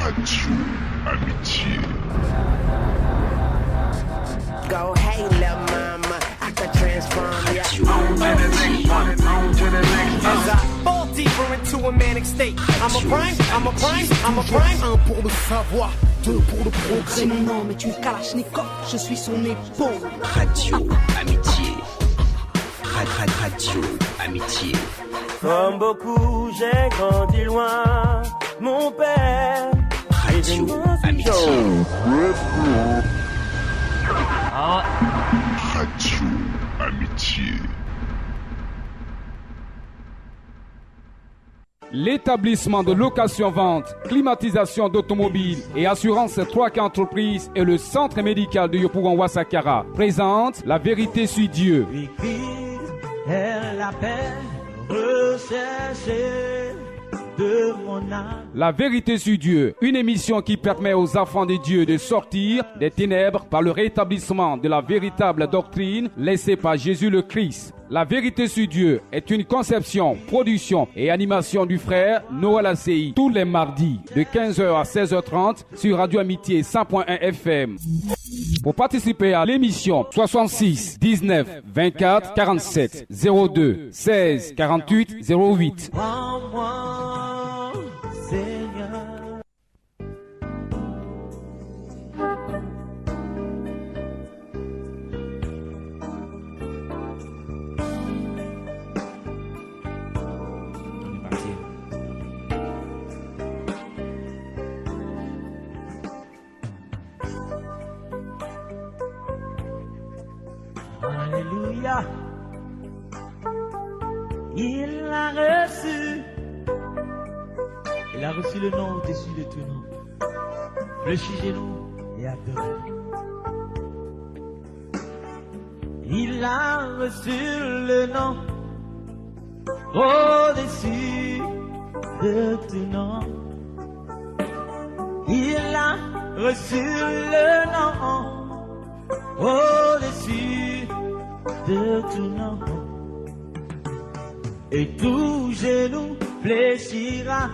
Radio Amitié. Go, hey, little mama, I can transform ya. As I fall deeper into a manic state, I'm a prime. Un pour le savoir, deux pour le progrès. C'est mon nom, mais tu es Kalachnikov, je suis son épaule. Radio Amitié. Radio Amitié. Comme beaucoup, j'ai grandi loin, mon père. Radio Amitié. Radio Amitié. L'établissement de location-vente, climatisation d'automobiles et assurance 3K Entreprises et le centre médical de Yopougon Wasakara présente La Vérité sur Dieu. La Vérité sur Dieu, une émission qui permet aux enfants de Dieu de sortir des ténèbres par le rétablissement de la véritable doctrine laissée par Jésus le Christ. La Vérité sur Dieu est une conception, production et animation du frère Noël ACI tous les mardis de 15h à 16h30 sur Radio Amitié 100.1 FM. Pour participer à l'émission, 66 19 24 47 02 16 48 08. Alléluia. Il a reçu le nom au-dessus de tout nom. Fléchissez-nous et adorez. Il a reçu le nom au-dessus de tout nom. Il a reçu le nom au-dessus de tout nom. Et tout genou fléchira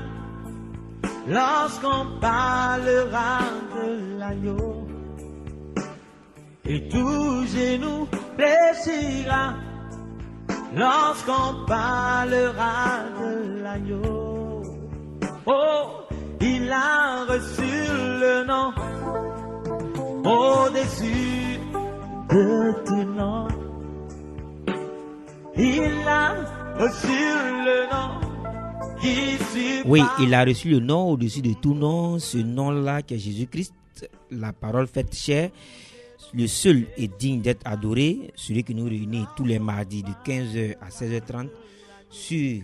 lorsqu'on parlera de l'agneau. Et tout genou fléchira lorsqu'on parlera de l'agneau. Oh, il a reçu le nom au-dessus de tout nom. Il a reçu le nom qui surpasse. Oui, il a reçu le nom au-dessus de tout nom, ce nom-là qui est Jésus-Christ, la parole faite chair, le seul est digne d'être adoré, celui qui nous réunit tous les mardis de 15h à 16h30 sur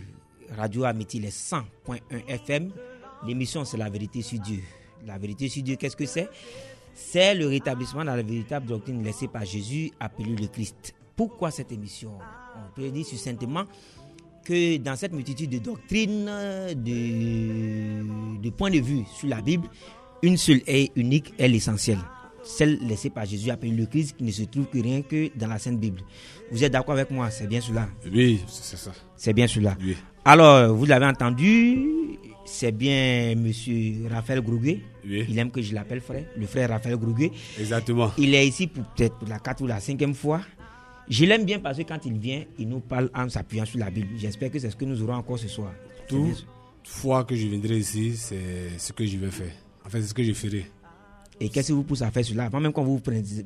Radio Amitié, les 100.1 FM. L'émission, c'est La Vérité sur Dieu. La Vérité sur Dieu, qu'est-ce que c'est? C'est le rétablissement de la véritable doctrine laissée par Jésus, appelée le Christ. Pourquoi cette émission? On peut dire succinctement que dans cette multitude de doctrines, de points de vue sur la Bible, une seule et unique est l'essentiel. Celle laissée par Jésus, appelée le Christ, qui ne se trouve que rien que dans la Sainte Bible. Vous êtes d'accord avec moi? C'est bien cela? Oui, c'est ça. C'est bien cela. Oui. Alors, vous l'avez entendu, c'est bien monsieur Raphaël Grogué. Oui. Il aime que je l'appelle frère, le frère Raphaël Grogué. Exactement. Il est ici peut-être pour la 4 ou la 5e fois. Je l'aime bien parce que quand il vient, il nous parle en s'appuyant sur la Bible. J'espère que c'est ce que nous aurons encore ce soir. Toute fois que je viendrai ici, c'est ce que je vais faire. En fait, c'est ce que je ferai. Et qu'est-ce qui vous pousse à faire cela avant même qu'on vous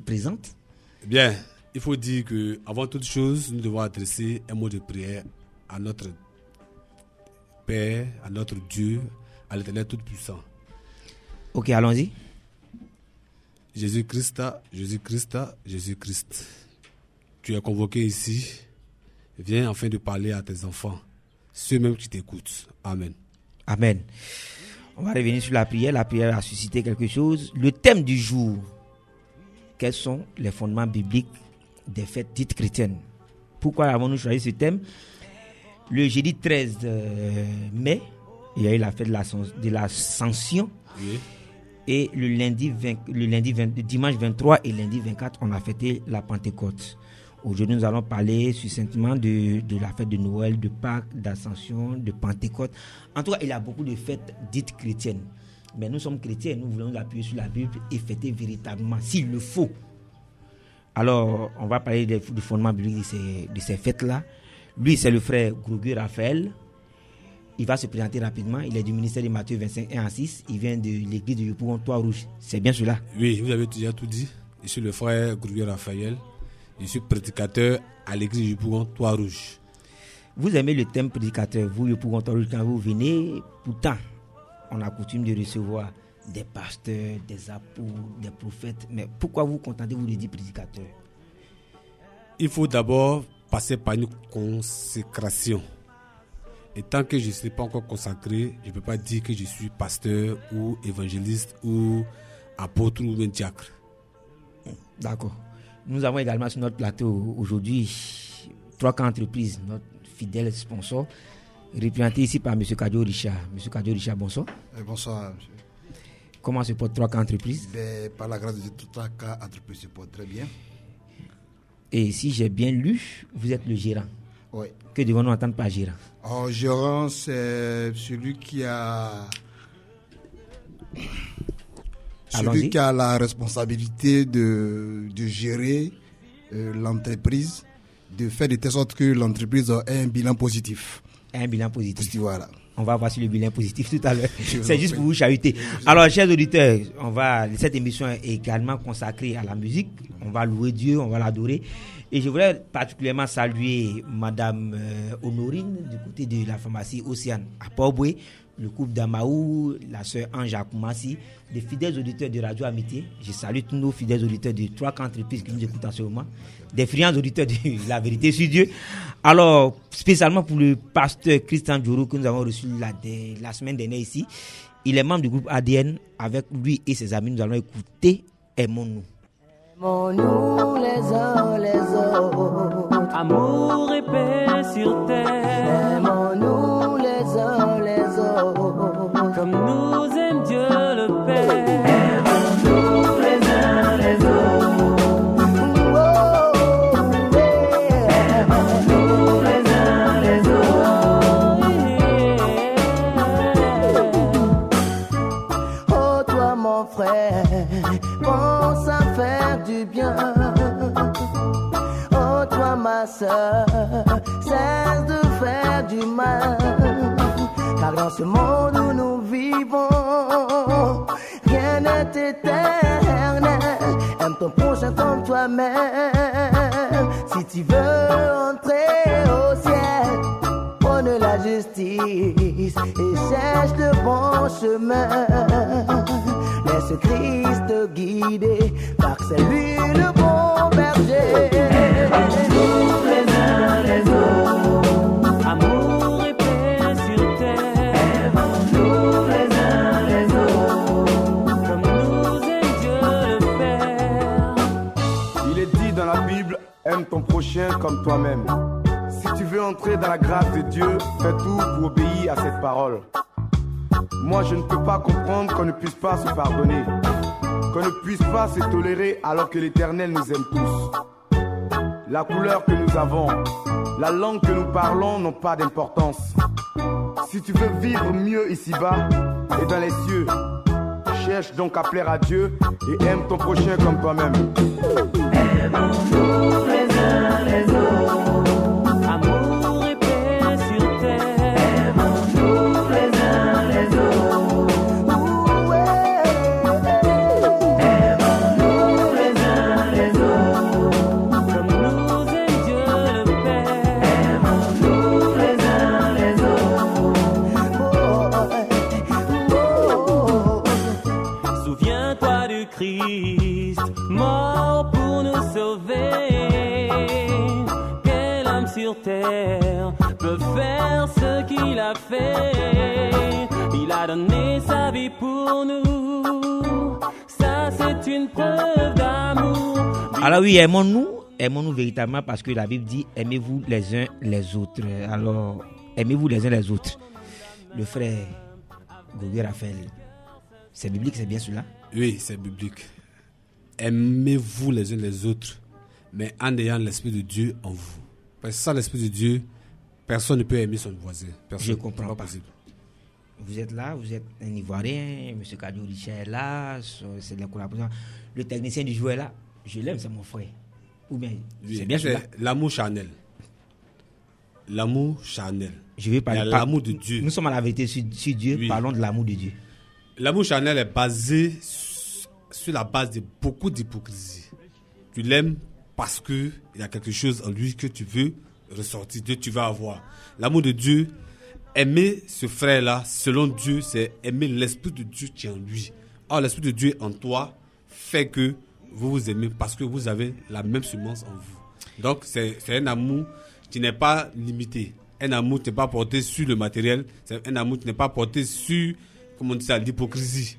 présente? Bien, il faut dire qu'avant toute chose, nous devons adresser un mot de prière à notre Père, à notre Dieu, à l'Éternel Tout-Puissant. Ok, allons-y. Jésus-Christ, tu es convoqué ici. Viens afin de parler à tes enfants, ceux-mêmes qui t'écoutent. Amen. Amen. On va revenir sur la prière. La prière a suscité quelque chose. Le thème du jour. Quels sont les fondements bibliques des fêtes dites chrétiennes? Pourquoi avons-nous choisi ce thème? Le jeudi 13 mai, il y a eu la fête de l'Ascension. Oui. Et le dimanche 23 et lundi 24, on a fêté la Pentecôte. Aujourd'hui, nous allons parler succinctement de la fête de Noël, de Pâques, d'Ascension, de Pentecôte. En tout cas, il y a beaucoup de fêtes dites chrétiennes. Mais nous sommes chrétiens, nous voulons nous appuyer sur la Bible et fêter véritablement, s'il le faut. Alors, on va parler du fondement biblique de ces fêtes-là. Lui, c'est le frère Grogu Raphaël. Il va se présenter rapidement. Il est du ministère de Matthieu 25, 1-6. Il vient de l'église de Yopougon, Trois-Rouges. C'est bien cela? Oui, vous avez déjà tout dit. Je suis le frère Grogu Raphaël. Je suis prédicateur à l'église de Yopougon, Trois-Rouges. Vous aimez le thème prédicateur, vous, Yopougon, Trois-Rouges, quand vous venez. Pourtant, on a coutume de recevoir des pasteurs, des apôtres, des prophètes. Mais pourquoi vous contentez-vous de dire prédicateur? Il faut d'abord passer par une consécration. Et tant que je ne suis pas encore consacré, je ne peux pas dire que je suis pasteur ou évangéliste ou apôtre ou un diacre. D'accord. Nous avons également sur notre plateau aujourd'hui 3K Entreprises, notre fidèle sponsor, représenté ici par M. Kadio Richard. M. Kadio Richard, bonsoir. Bonsoir, monsieur. Comment se porte 3K Entreprises? Par la grâce de Dieu, 3K Entreprises se porte très bien. Et si j'ai bien lu, vous êtes le gérant. Oui. Que devons-nous entendre par gérant? Gérant, c'est celui qui a la responsabilité de gérer l'entreprise, de faire de telle sorte que l'entreprise ait un bilan positif. Un bilan positif. Voilà. On va voir sur le bilan positif tout à l'heure. C'est juste pour vous chahuter. Alors, chers auditeurs, cette émission est également consacrée à la musique. On va louer Dieu, on va l'adorer. Et je voudrais particulièrement saluer Madame Honorine du côté de la pharmacie Océane à Port-Boué, le couple d'Amaou, la sœur Ange à Koumassi, des fidèles auditeurs de Radio Amitié. Je salue tous nos fidèles auditeurs de 3K Entreprises qui nous écoutent en ce moment, des friands auditeurs de La Vérité sur Dieu. Alors, spécialement pour le pasteur Christian Djourou que nous avons reçu la semaine dernière ici, il est membre du groupe ADN. Avec lui et ses amis, nous allons écouter Aimons-nous. Aimons-nous les uns les autres, Amour et paix sur terre. Aimons-nous les uns les autres, Comme nous aime Dieu le Père. Aimons-nous les uns les autres, Aimons-nous les uns les autres. Oh toi mon frère, pense à faire du bien. Oh toi ma soeur, cesse de faire du mal. Car dans ce monde où nous vivons, rien n'est éternel. Aime ton prochain comme toi-même. Si tu veux entrer au ciel, prône la justice et cherche le bon chemin. Laisse Christ te guider, car c'est lui le bon berger. Aimons-nous les uns les autres, Amour et paix sur terre. aimons-nous les uns les autres, Comme nous aime Dieu le Père. Il est dit dans la Bible, aime ton prochain comme toi-même. Si tu veux entrer dans la grâce de Dieu, fais tout pour obéir à cette parole. Moi, je ne peux pas comprendre qu'on ne puisse pas se pardonner, qu'on ne puisse pas se tolérer alors que l'Éternel nous aime tous. La couleur que nous avons, la langue que nous parlons n'ont pas d'importance. Si tu veux vivre mieux ici-bas et dans les cieux, cherche donc à plaire à Dieu et aime ton prochain comme toi-même. aimons-nous les uns les autres, Amour et paix sur terre. aimons-nous les uns les autres, aimons-nous les uns les autres, Comme nous aime Dieu le Père. aimons-nous les uns les autres. Souviens-toi du Christ, mort pour nous sauver. Quel homme sur terre peut faire ce qu'il a fait? Il a donné sa vie pour nous. Ça, c'est une preuve d'amour. Alors oui, aimons-nous véritablement parce que la Bible dit aimez-vous les uns les autres. Alors, aimez-vous les uns les autres. Le frère Grogu Raphaël, c'est biblique, c'est bien cela? Oui, c'est biblique. Aimez-vous les uns les autres. mais en ayant l'Esprit de Dieu en vous. Parce que sans l'Esprit de Dieu, personne ne peut aimer son voisin. Personne. Je ne comprends pas. Possible. Vous êtes là, vous êtes un Ivoirien, M. Kadio Richard est là, c'est la collaboration. Le technicien du joueur est là. Je l'aime, c'est mon frère. Ou bien, oui, c'est bien sûr. L'amour charnel. L'amour charnel. Je vais parler de l'amour de Dieu. Nous sommes à la vérité sur Dieu, oui. Parlons de l'amour de Dieu. L'amour charnel est basé sur la base de beaucoup d'hypocrisie. Tu l'aimes parce qu'il y a quelque chose en lui que tu veux ressortir, que tu vas avoir. L'amour de Dieu, aimer ce frère-là, selon Dieu, c'est aimer l'Esprit de Dieu qui est en lui. Or, l'Esprit de Dieu en toi fait que vous vous aimez parce que vous avez la même semence en vous. Donc, c'est un amour qui n'est pas limité. Un amour qui n'est pas porté sur le matériel. C'est un amour qui n'est pas porté sur, comment on dit ça, l'hypocrisie.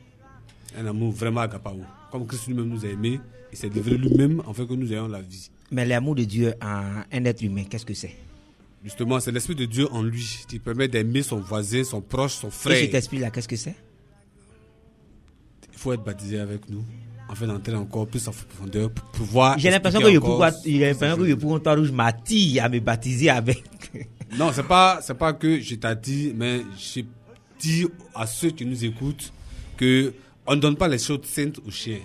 Un amour vraiment agapao. Comme Christ lui-même nous a aimés, il s'est livré lui-même afin que nous ayons la vie. Mais l'amour de Dieu en un être humain, qu'est-ce que c'est? Justement, c'est l'Esprit de Dieu en lui qui permet d'aimer son voisin, son proche, son frère. Et cet esprit-là, qu'est-ce que c'est? Il faut être baptisé avec nous, afin d'entrer encore plus en profondeur pour pouvoir. J'ai l'impression que le pourquoi rouge m'attire à me baptiser avec. Non, c'est pas que je t'attire, mais je dis à ceux qui nous écoutent que on ne donne pas les choses saintes aux chiens.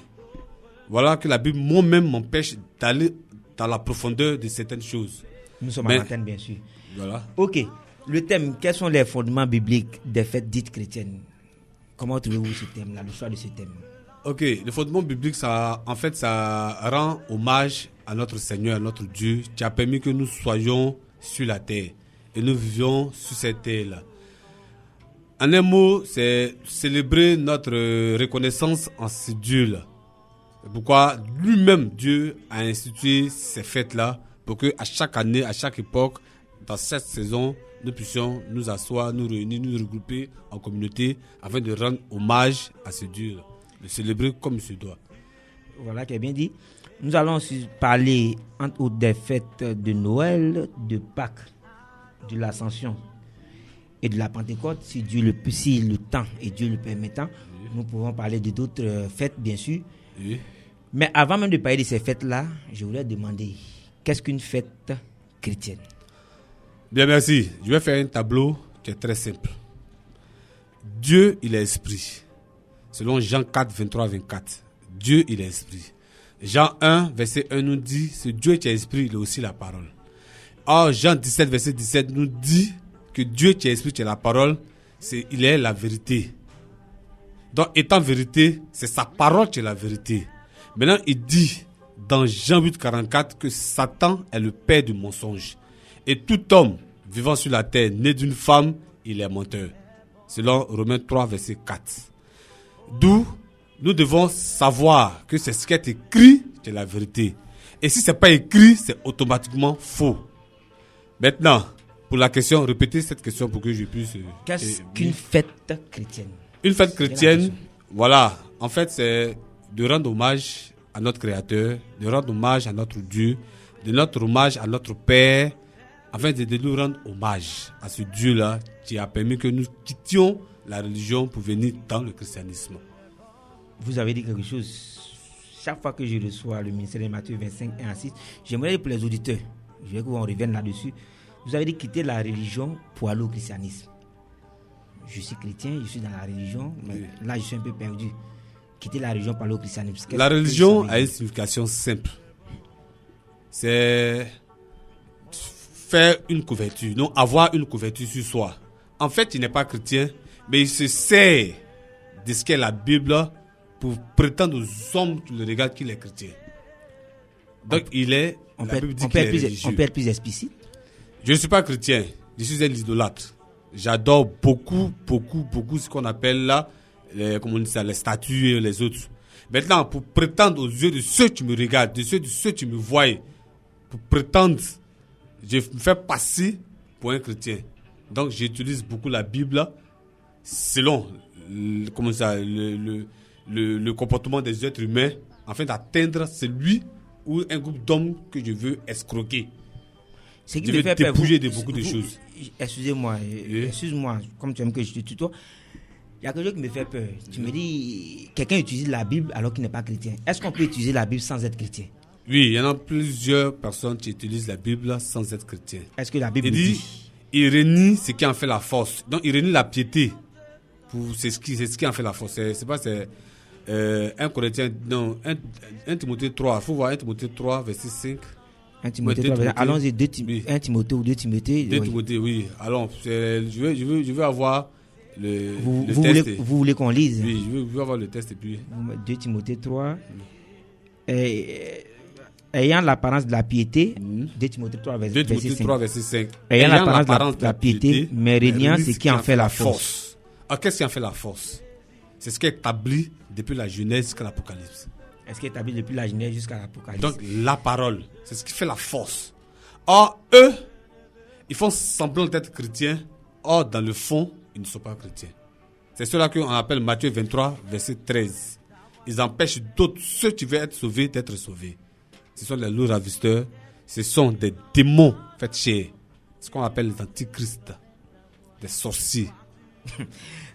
Voilà que la Bible moi-même m'empêche d'aller dans la profondeur de certaines choses. Nous sommes à l'antenne, bien sûr. Voilà. Ok. Le thème, quels sont les fondements bibliques des fêtes dites chrétiennes? Comment trouvez-vous ce thème-là, le choix de ce thème? Ok. Le fondement biblique, ça rend hommage à notre Seigneur, à notre Dieu, qui a permis que nous soyons sur la terre. Et nous vivions sur cette terre-là. En un mot, c'est célébrer notre reconnaissance en ce Dieu-là. C'est pourquoi lui-même, Dieu, a institué ces fêtes-là pour qu'à chaque année, à chaque époque, dans cette saison, nous puissions nous asseoir, nous réunir, nous regrouper en communauté afin de rendre hommage à ce Dieu-là, de célébrer comme il se doit. Voilà qui est bien dit. Nous allons aussi parler entre autres des fêtes de Noël, de Pâques, de l'Ascension et de la Pentecôte, si le temps et Dieu le permettant. Oui. Nous pouvons parler de d'autres fêtes, bien sûr. Oui. Mais avant même de parler de ces fêtes-là, je voulais demander, qu'est-ce qu'une fête chrétienne? Bien, merci. Je vais faire un tableau qui est très simple. Dieu, il est esprit. Selon Jean 4, 23, 24. Dieu, il est esprit. Jean 1, verset 1 nous dit, ce Dieu qui est esprit, il est aussi la parole. Or, Jean 17, verset 17 nous dit que Dieu qui est esprit, qui est la parole, il est la vérité. Donc, étant vérité, c'est sa parole qui est la vérité. Maintenant, il dit dans Jean 8, 44 que Satan est le père du mensonge. Et tout homme vivant sur la terre, né d'une femme, il est menteur. Selon Romains 3, verset 4. D'où nous devons savoir que c'est ce qui est écrit qui est la vérité. Et si ce n'est pas écrit, c'est automatiquement faux. Maintenant, pour la question, répétez cette question pour que je puisse... Qu'est-ce qu'une fête chrétienne? Une fête chrétienne, voilà, en fait, c'est de rendre hommage à notre Créateur, de rendre hommage à notre Dieu, de rendre hommage à notre Père, afin de nous rendre hommage à ce Dieu-là qui a permis que nous quittions la religion pour venir dans le christianisme. Vous avez dit quelque chose. Chaque fois que je reçois le ministère de Matthieu 25, 1 à 6, j'aimerais dire pour les auditeurs, je veux qu'on revienne là-dessus. Vous avez dit quitter la religion pour aller au christianisme. Je suis chrétien, je suis dans la religion, mais là je suis un peu perdu. Quitter la religion pour aller au christianisme. La religion a une signification simple. C'est faire une couverture, non, avoir une couverture sur soi. En fait, il n'est pas chrétien, mais il se sert de ce qu'est la Bible pour prétendre aux hommes qui le regardent qu'il est chrétien. Donc, on peut être plus explicite. Je ne suis pas chrétien, je suis un idolâtre. J'adore beaucoup ce qu'on appelle là, les statues et les autres. Maintenant, pour prétendre aux yeux de ceux qui me regardent, de ceux qui me voient, pour prétendre, je me fais passer pour un chrétien. Donc, j'utilise beaucoup la Bible selon le comportement des êtres humains afin d'atteindre celui ou un groupe d'hommes que je veux escroquer. Je veux dépouiller de beaucoup de choses. Excusez-moi, comme tu aimes que je te tutoie. Il y a quelque chose qui me fait peur. Tu me dis, quelqu'un utilise la Bible alors qu'il n'est pas chrétien. Est-ce qu'on peut utiliser la Bible sans être chrétien? Oui, il y en a plusieurs personnes qui utilisent la Bible sans être chrétiens. Est-ce que la Bible dit il renie ce qui en fait la force. Donc il renie la piété. C'est ce qui en fait la force. C'est 1 Corinthiens, non, 1 Timothée 3. Il faut voir 1 Timothée 3, verset 5. 1 Timothée 3, allons-y, 1 Timothée ou 2 Timothée. 2 Timothée, oui. Alors, je veux avoir le test. Vous voulez qu'on lise? Oui, je veux avoir le test et puis... 2 Timothée 3. Ayant l'apparence de la piété, 2 Timothée 3, verset 5. Ayant l'apparence de la piété, mais régnant ce qui en fait la force. Alors, qu'est-ce qui en fait la force? C'est ce qui est établi depuis la Genèse jusqu'à l'Apocalypse. Est-ce qui est établi depuis la Genèse jusqu'à l'Apocalypse? Donc, la parole, c'est ce qui fait la force. Or, eux, ils font semblant d'être chrétiens. Or, dans le fond, ils ne sont pas chrétiens. C'est cela qu'on appelle Matthieu 23, verset 13. Ils empêchent d'autres, ceux qui veulent être sauvés, d'être sauvés. Ce sont les loups ravisseurs. Ce sont des démons faits chair. Ce qu'on appelle les antichrists. Des sorciers.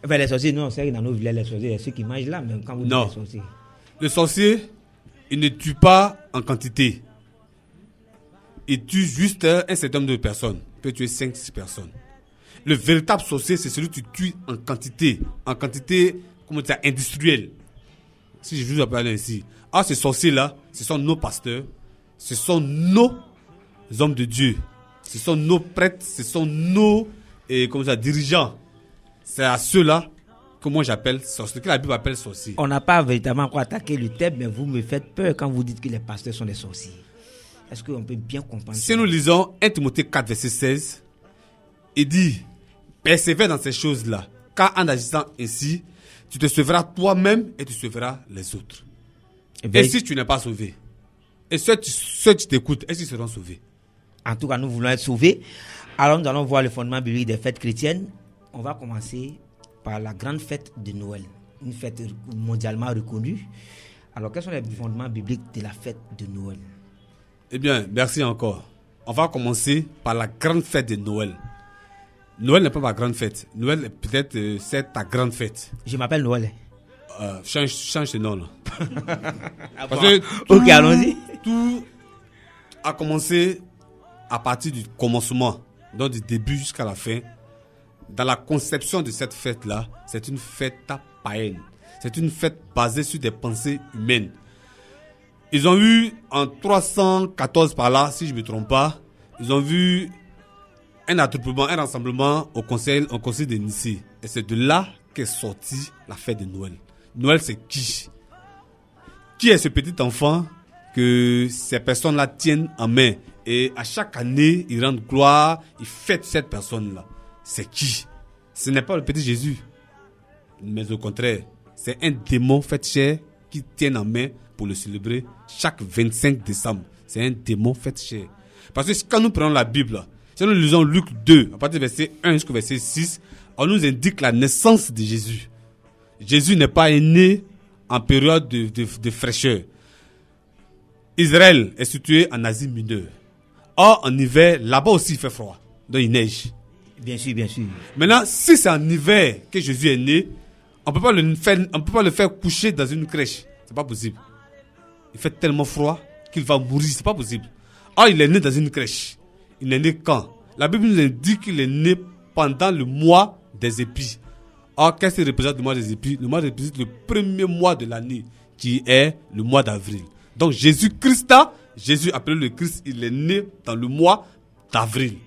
Enfin, les sorciers, non, c'est que dans nos villages, les sorciers, c'est ceux qui mangent là, même quand vous dites les sorciers. Le sorcier, il ne tue pas en quantité. Il tue juste un certain nombre de personnes. Il peut tuer 5-6 personnes. Le véritable sorcier, c'est celui qui tue en quantité. En quantité, comment dire, industrielle. Si je vous appelle ainsi. Ah, ces sorciers-là, ce sont nos pasteurs. Ce sont nos hommes de Dieu. Ce sont nos prêtres. Ce sont nos dirigeants. C'est à ceux-là que moi j'appelle sorciers, que la Bible appelle sorciers. On n'a pas véritablement encore attaqué le thème, mais vous me faites peur quand vous dites que les pasteurs sont des sorciers. Est-ce qu'on peut bien comprendre? Si nous lisons 1 Timothée 4, verset 16, il dit, persévère dans ces choses-là, car en agissant ainsi, tu te sauveras toi-même et tu sauveras les autres. Et si tu n'es pas sauvé, et ceux qui t'écoutent, est-ce qu'ils seront sauvés? En tout cas, nous voulons être sauvés. Alors nous allons voir le fondement biblique des fêtes chrétiennes. On va commencer par la grande fête de Noël, une fête mondialement reconnue. Alors, quels sont les fondements bibliques de la fête de Noël? Eh bien, merci encore. On va commencer par la grande fête de Noël. Noël n'est pas ma grande fête. Noël, peut-être, c'est ta grande fête. Je m'appelle Noël. Change de nom, là. Parce que ok, allons-y. Tout a commencé à partir du commencement, donc du début jusqu'à la fin. Dans la conception de cette fête-là, c'est une fête païenne. C'est une fête basée sur des pensées humaines. Ils ont eu en 314 par là, si je ne me trompe pas, ils ont vu un attroupement, un rassemblement au conseil de Nicée. Et c'est de là qu'est sortie la fête de Noël. Noël, c'est qui? Qui est ce petit enfant que ces personnes-là tiennent en main? Et à chaque année, ils rendent gloire, ils fêtent cette personne-là. C'est qui? Ce n'est pas le petit Jésus. Mais au contraire, c'est un démon fait chair qui tient en main pour le célébrer chaque 25 décembre. C'est un démon fait chair. Parce que quand nous prenons la Bible, si nous lisons Luc 2, à partir du verset 1 jusqu'au verset 6, on nous indique la naissance de Jésus. Jésus n'est pas né en période de fraîcheur. Israël est situé en Asie mineure. Or, en hiver, là-bas aussi il fait froid. Donc il neige. Bien sûr, bien sûr. Maintenant, si c'est en hiver que Jésus est né, on peut pas le faire coucher dans une crèche. C'est pas possible. Il fait tellement froid qu'il va mourir. C'est pas possible. Ah, il est né dans une crèche. Il est né quand? La Bible nous indique qu'il est né pendant le mois des épis. Ah, qu'est-ce qui représente le mois des épis? Le mois des épis, c'est le premier mois de l'année, qui est le mois d'avril. Donc Jésus-Christ, Jésus appelé le Christ, il est né dans le mois d'avril.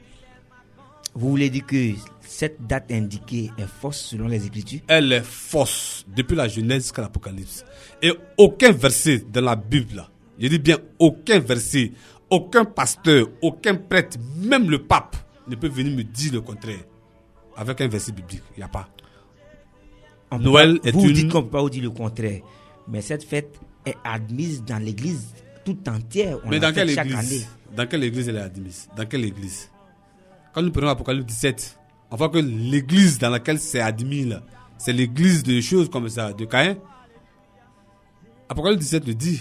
Vous voulez dire que cette date indiquée est fausse selon les Écritures? Elle est fausse depuis la Genèse jusqu'à l'Apocalypse. Et aucun verset dans la Bible, je dis bien aucun verset, aucun pasteur, aucun prêtre, même le pape ne peut venir me dire le contraire avec un verset biblique. Il n'y a pas. Noël est vous dites qu'on ne peut pas vous dire le contraire, mais cette fête est admise dans l'église tout entière. Mais dans quelle église? Dans quelle église elle est admise? Dans quelle église? Quand nous prenons Apocalypse 17, on voit que l'église dans laquelle c'est admis, là, c'est l'église de choses comme ça, de Caïn. Apocalypse 17 le dit.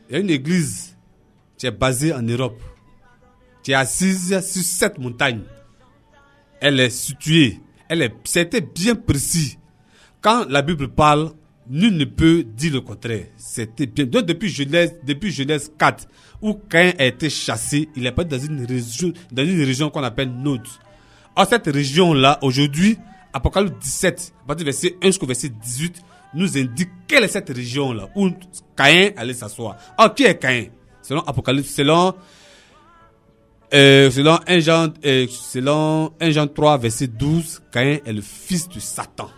Il y a une église qui est basée en Europe, qui est assise sur cette montagne. Elle est située, c'était bien précis. Quand la Bible parle Nul ne peut dire le contraire. C'était bien. Donc depuis Genèse 4, où Caïn a été chassé, il est pas dans une région qu'on appelle Nod. Or cette région-là, aujourd'hui, Apocalypse 17, à partir du verset 1 jusqu'au verset 18, nous indique quelle est cette région-là où Caïn allait s'asseoir. Or qui est Caïn? Selon Apocalypse, selon 1 Jean 3, verset 12, Caïn est le fils de Satan.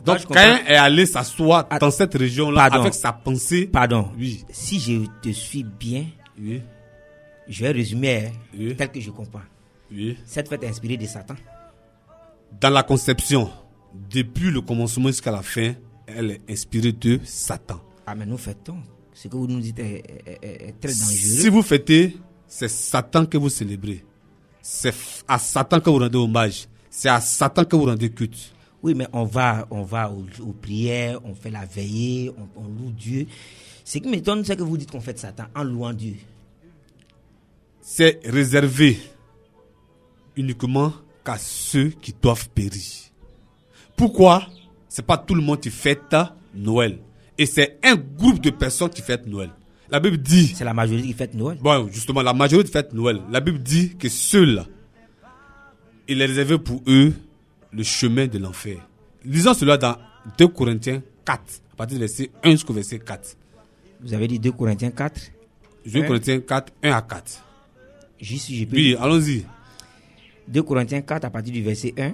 Donc Caïn est allé s'asseoir dans cette région-là avec sa pensée. Pardon. Oui. Si je te suis bien, oui, je vais résumer oui, tel que je comprends. Oui. Cette fête est inspirée de Satan. Dans la conception, depuis le commencement jusqu'à la fin, elle est inspirée de Satan. Ah mais nous fêtons. Ce que vous nous dites est très dangereux. Si vous fêtez, c'est Satan que vous célébrez. C'est à Satan que vous rendez hommage. C'est à Satan que vous rendez culte. Oui, mais on va aux prières, on fait la veillée, on loue Dieu. Ce qui m'étonne, c'est que vous dites qu'on fête Satan en louant Dieu. C'est réservé uniquement qu'à ceux qui doivent périr. Pourquoi? C'est pas tout le monde qui fête Noël. Et c'est un groupe de personnes qui fêtent Noël. La Bible dit... C'est la majorité qui fête Noël. Bon, justement, la majorité fête Noël. La Bible dit que ceux-là, il est réservé pour eux le chemin de l'enfer. Lisons cela dans 2 Corinthiens 4, à partir du verset 1 jusqu'au verset 4. Vous avez dit 2 Corinthiens 4 2 Corinthiens 4, 1 à 4. Juste si je peux... Oui, allons-y. 2 Corinthiens 4, à partir du verset 1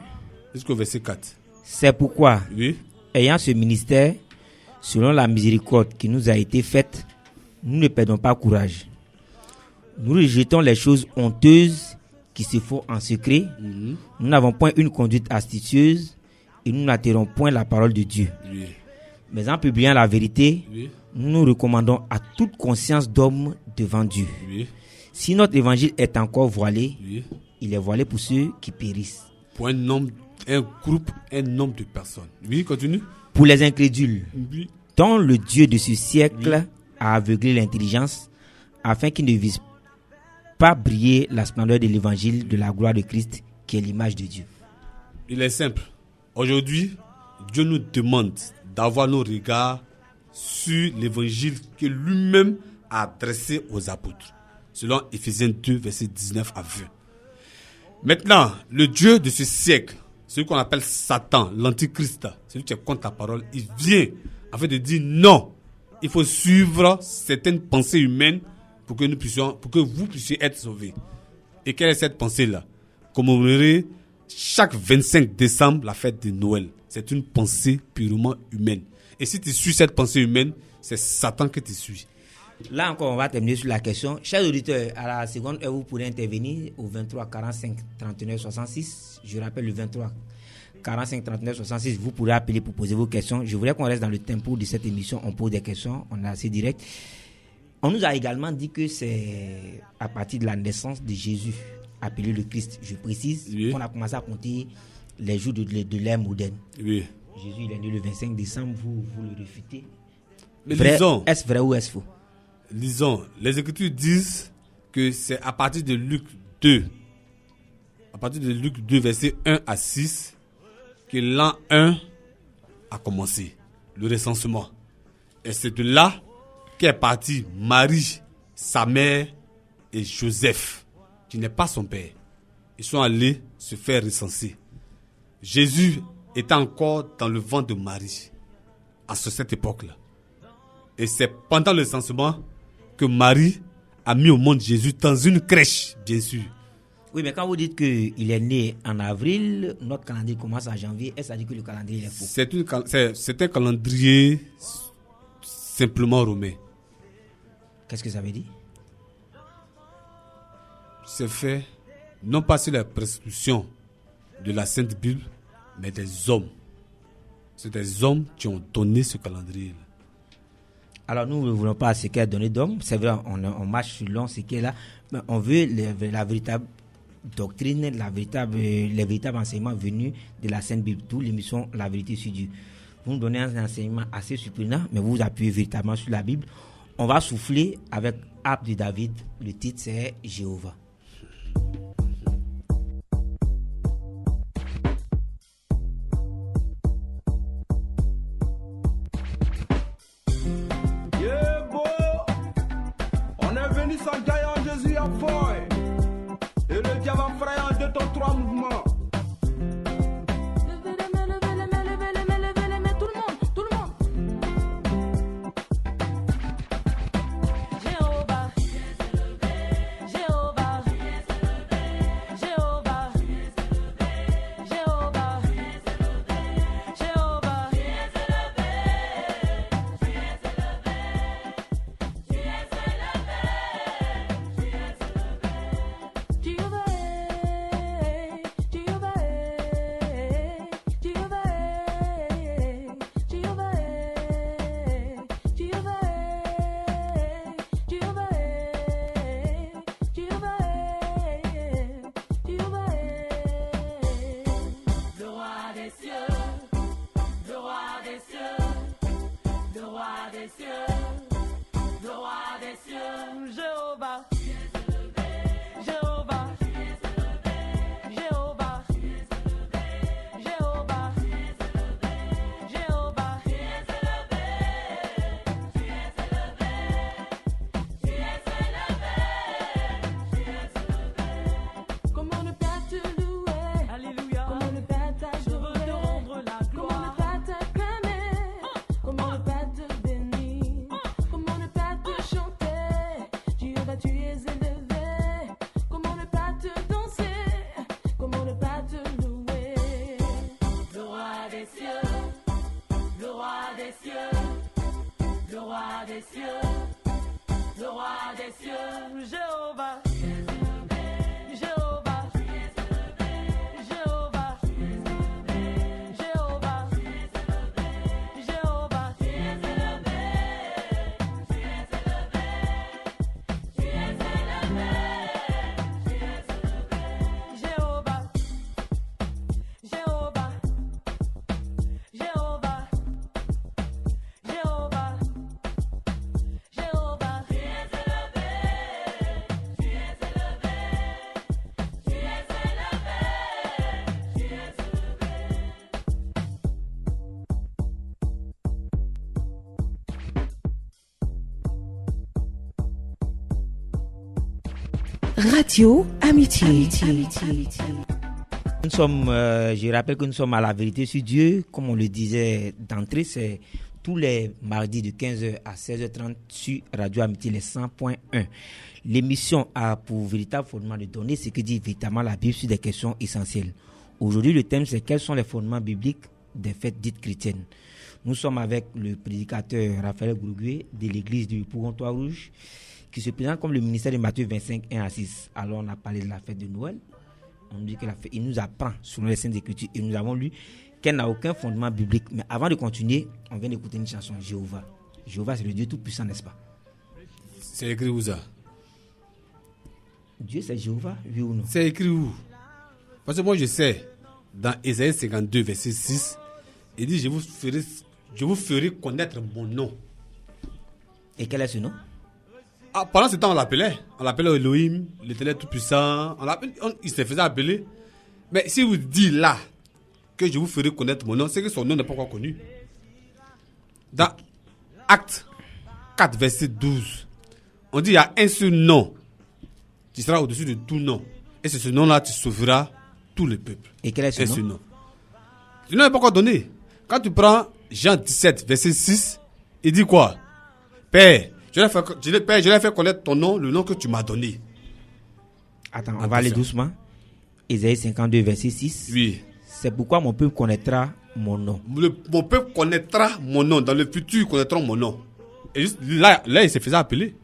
jusqu'au verset 4. C'est pourquoi, oui, ayant ce ministère, selon la miséricorde qui nous a été faite, nous ne perdons pas courage. Nous rejetons les choses honteuses qui se font en secret. Nous n'avons point une conduite astucieuse et nous n'atterrons point la parole de Dieu. Oui. Mais en publiant la vérité, oui, nous nous recommandons à toute conscience d'homme devant Dieu. Oui. Si notre évangile est encore voilé, oui, il est voilé pour ceux qui périssent. Pour un nombre de personnes. Oui, continue. Pour les incrédules, oui, dont le Dieu de ce siècle a aveuglé l'intelligence, afin qu'ils ne visent pas briller la splendeur de l'évangile de la gloire de Christ, qui est l'image de Dieu. Il est simple. Aujourd'hui, Dieu nous demande d'avoir nos regards sur l'évangile que lui-même a adressé aux apôtres, selon Éphésiens 2, verset 19 à 20. Maintenant, le Dieu de ce siècle, celui qu'on appelle Satan, l'antichrist, celui qui est contre la parole, il vient afin de dire non, il faut suivre certaines pensées humaines pour que vous puissiez être sauvés. Et quelle est cette pensée-là? Commémorer chaque 25 décembre la fête de Noël. C'est une pensée purement humaine. Et si tu suis cette pensée humaine, c'est Satan que tu suis. Là encore, on va terminer sur la question. Chers auditeurs, à la seconde heure, vous pourrez intervenir au 23 45 39 66. Je rappelle le 23 45 39 66. Vous pourrez appeler pour poser vos questions. Je voudrais qu'on reste dans le tempo de cette émission. On pose des questions, on est assez direct. On nous a également dit que c'est à partir de la naissance de Jésus, appelé le Christ, je précise, qu'on a commencé à compter les jours de l'ère moderne. Oui. Jésus, il est né le 25 décembre, vous le réfutez. Mais lisons. Est-ce vrai ou est-ce faux? Lisons. Les Écritures disent que c'est à partir de Luc 2, verset 1 à 6, que l'an 1 a commencé, le recensement. Et c'est de là qu'est parti Marie, sa mère et Joseph, qui n'est pas son père. Ils sont allés se faire recenser. Jésus était encore dans le ventre de Marie à cette époque-là. Et c'est pendant le recensement que Marie a mis au monde Jésus dans une crèche, bien sûr. Oui, mais quand vous dites qu'il est né en avril, notre calendrier commence en janvier, est-ce que ça dit que le calendrier est faux? C'est un calendrier simplement romain. Qu'est-ce que ça veut dire? C'est fait non pas sur la prescription de la Sainte Bible, mais des hommes. C'est des hommes qui ont donné ce calendrier-là. Alors nous ne voulons pas ce qu'elle a donné d'hommes. C'est vrai, on marche sur ce qu'elle a, mais on veut la véritable doctrine, les véritables enseignements venus de la Sainte Bible. D'où l'émission La Vérité sur Dieu. Vous nous donnez un enseignement assez surprenant, mais vous vous appuyez véritablement sur la Bible. On va souffler avec Harpe de David. Le titre c'est Jéhovah. des cieux, le roi des cieux, Jéhovah. Jéhovah, Jéhovah, Jéhovah, Jéhovah, comment ne pas te louer, alléluia, comment ne pas t'adorer, je veux te rendre la gloire, comment ne pas t'acclamer, comment ne pas te bénir, comment ne pas te chanter, Jéhovah tu es élevé. Comment ne pas te louer, le roi des cieux, le roi des cieux, le roi des cieux, le roi des cieux, Jéhovah, Jéhovah, Jéhovah, Jéhovah, Jéhovah, Radio Amitié. Nous sommes, je rappelle que nous sommes à la vérité sur Dieu, comme on le disait d'entrée, c'est tous les mardis de 15h à 16h30 sur Radio Amitié, les 100.1. L'émission a pour véritable fondement de donner ce que dit véritablement la Bible sur des questions essentielles. Aujourd'hui, le thème, c'est quels sont les fondements bibliques des fêtes dites chrétiennes. Nous sommes avec le prédicateur Raphaël Grougué de l'église du Pougontois Rouge, qui se présente comme le ministère de Matthieu 25, 1 à 6. Alors, on a parlé de la fête de Noël. On dit que la fête, il nous apprend selon les Saintes Écritures et nous avons lu qu'elle n'a aucun fondement biblique. Mais avant de continuer, on vient d'écouter une chanson, Jéhovah. Jéhovah, c'est le Dieu tout-puissant, n'est-ce pas? C'est écrit où ça? Dieu, c'est Jéhovah, oui ou non? C'est écrit où? Parce que moi, je sais, dans Ésaïe 52, verset 6, il dit, je vous ferai connaître mon nom. Et quel est ce nom? Pendant ce temps, on l'appelait Elohim, l'Éternel Tout-Puissant. Il se faisait appeler. Mais si vous dites là que je vous ferai connaître mon nom, c'est que son nom n'est pas encore connu. Dans Acte 4, verset 12, on dit il y a un seul nom qui sera au-dessus de tout nom. Et c'est ce nom-là qui sauvera tout le peuple. Et quel est ce nom? Ce nom n'est pas encore donné. Quand tu prends Jean 17, verset 6, il dit quoi? Père, je l'ai fait connaître ton nom, le nom que tu m'as donné. Attends, on va aller doucement. Ésaïe 52, verset 6. Oui. C'est pourquoi mon peuple connaîtra mon nom. Mon peuple connaîtra mon nom. Dans le futur, ils connaîtront mon nom. Et juste là, il se faisait appeler.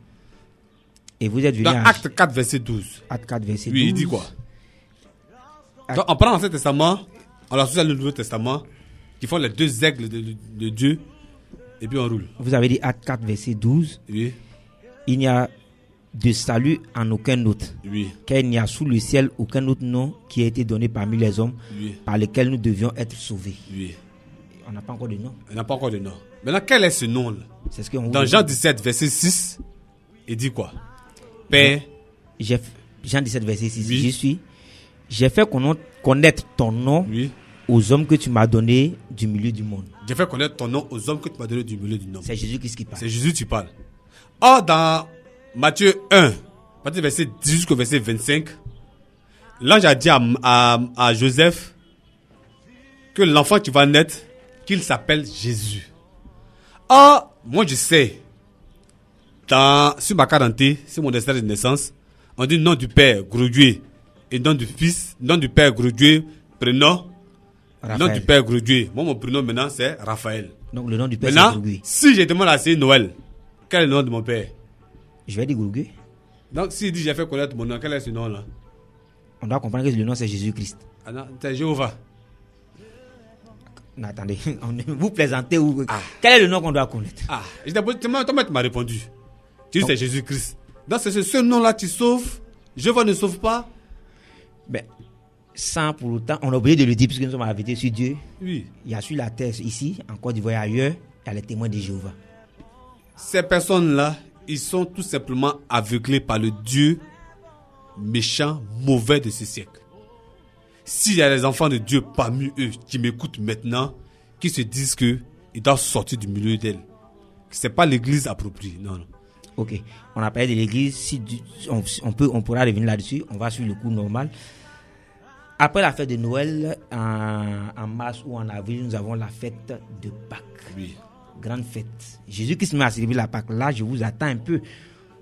Et vous êtes venu dans Acte 4, verset 12. Acte 4, verset 12. Oui, il dit quoi? Donc, on prend l'Ancien Testament, on l'associe le Nouveau Testament, qui font les deux aigles de Dieu. Et puis on roule. Vous avez dit Acte 4, verset 12. Oui. Il n'y a de salut en aucun autre. Oui. Car il n'y a sous le ciel aucun autre nom qui a été donné parmi les hommes, oui, par lesquels nous devions être sauvés. Oui. On n'a pas encore de nom. On n'a pas encore de nom. Maintenant, quel est ce nom-là? C'est ce que dans Jean 17, verset 6, il dit quoi? Père. Jean 17, verset 6. Oui. J'ai fait connaître ton nom, oui, aux hommes que tu m'as donnés du milieu du monde. J'ai fait connaître ton nom aux hommes que tu m'as donnés du milieu du monde. C'est Jésus-Christ qui parle. C'est Jésus qui parle. Or, dans Matthieu 1, verset 10 jusqu'au verset 25, l'ange a dit à Joseph que l'enfant qui va naître, qu'il s'appelle Jésus. Or, moi je sais, sur ma carte d'identité, sur mon extrait de naissance, on dit nom du Père, Gros-Dieu, et nom du Fils, nom du Père, Gros-Dieu, prénom, Raphaël. Nom du Père, Gros-Dieu. Moi, mon prénom maintenant, c'est Raphaël. Donc, le nom du Père, maintenant, c'est Gros-Dieu. Si je demande à c'est Noël, quel est le nom de mon père? Je vais dire Gros-Dieu. Donc, s'il dit j'ai fait connaître mon nom, quel est ce nom-là? On doit comprendre que le nom, c'est Jésus-Christ. Ah non, c'est Jéhovah. Non, attendez, vous plaisantez ou... Quel est le nom qu'on doit connaître? Tu m'as répondu. Tu dis c'est Jésus-Christ. Donc, c'est ce nom-là qui sauve. Jéhovah ne sauve pas. Ben, sans pour autant, on a oublié de le dire, puisque nous sommes à la vérité sur Dieu. Oui. Il y a sur la terre, ici, en Côte d'Ivoire et ailleurs, il y a les témoins de Jéhovah. Ces personnes-là, ils sont tout simplement aveuglés par le Dieu méchant, mauvais de ce siècle. S'il y a des enfants de Dieu parmi eux qui m'écoutent maintenant, qui se disent qu'ils doivent sortir du milieu d'elle, ce n'est pas l'église appropriée, non. Ok, on a parlé de l'église, si on pourra revenir là-dessus, on va suivre le cours normal. Après la fête de Noël, en mars ou en avril, nous avons la fête de Pâques. Oui. Grande fête. Jésus-Christ m'a célébré la Pâques. Là, je vous attends un peu.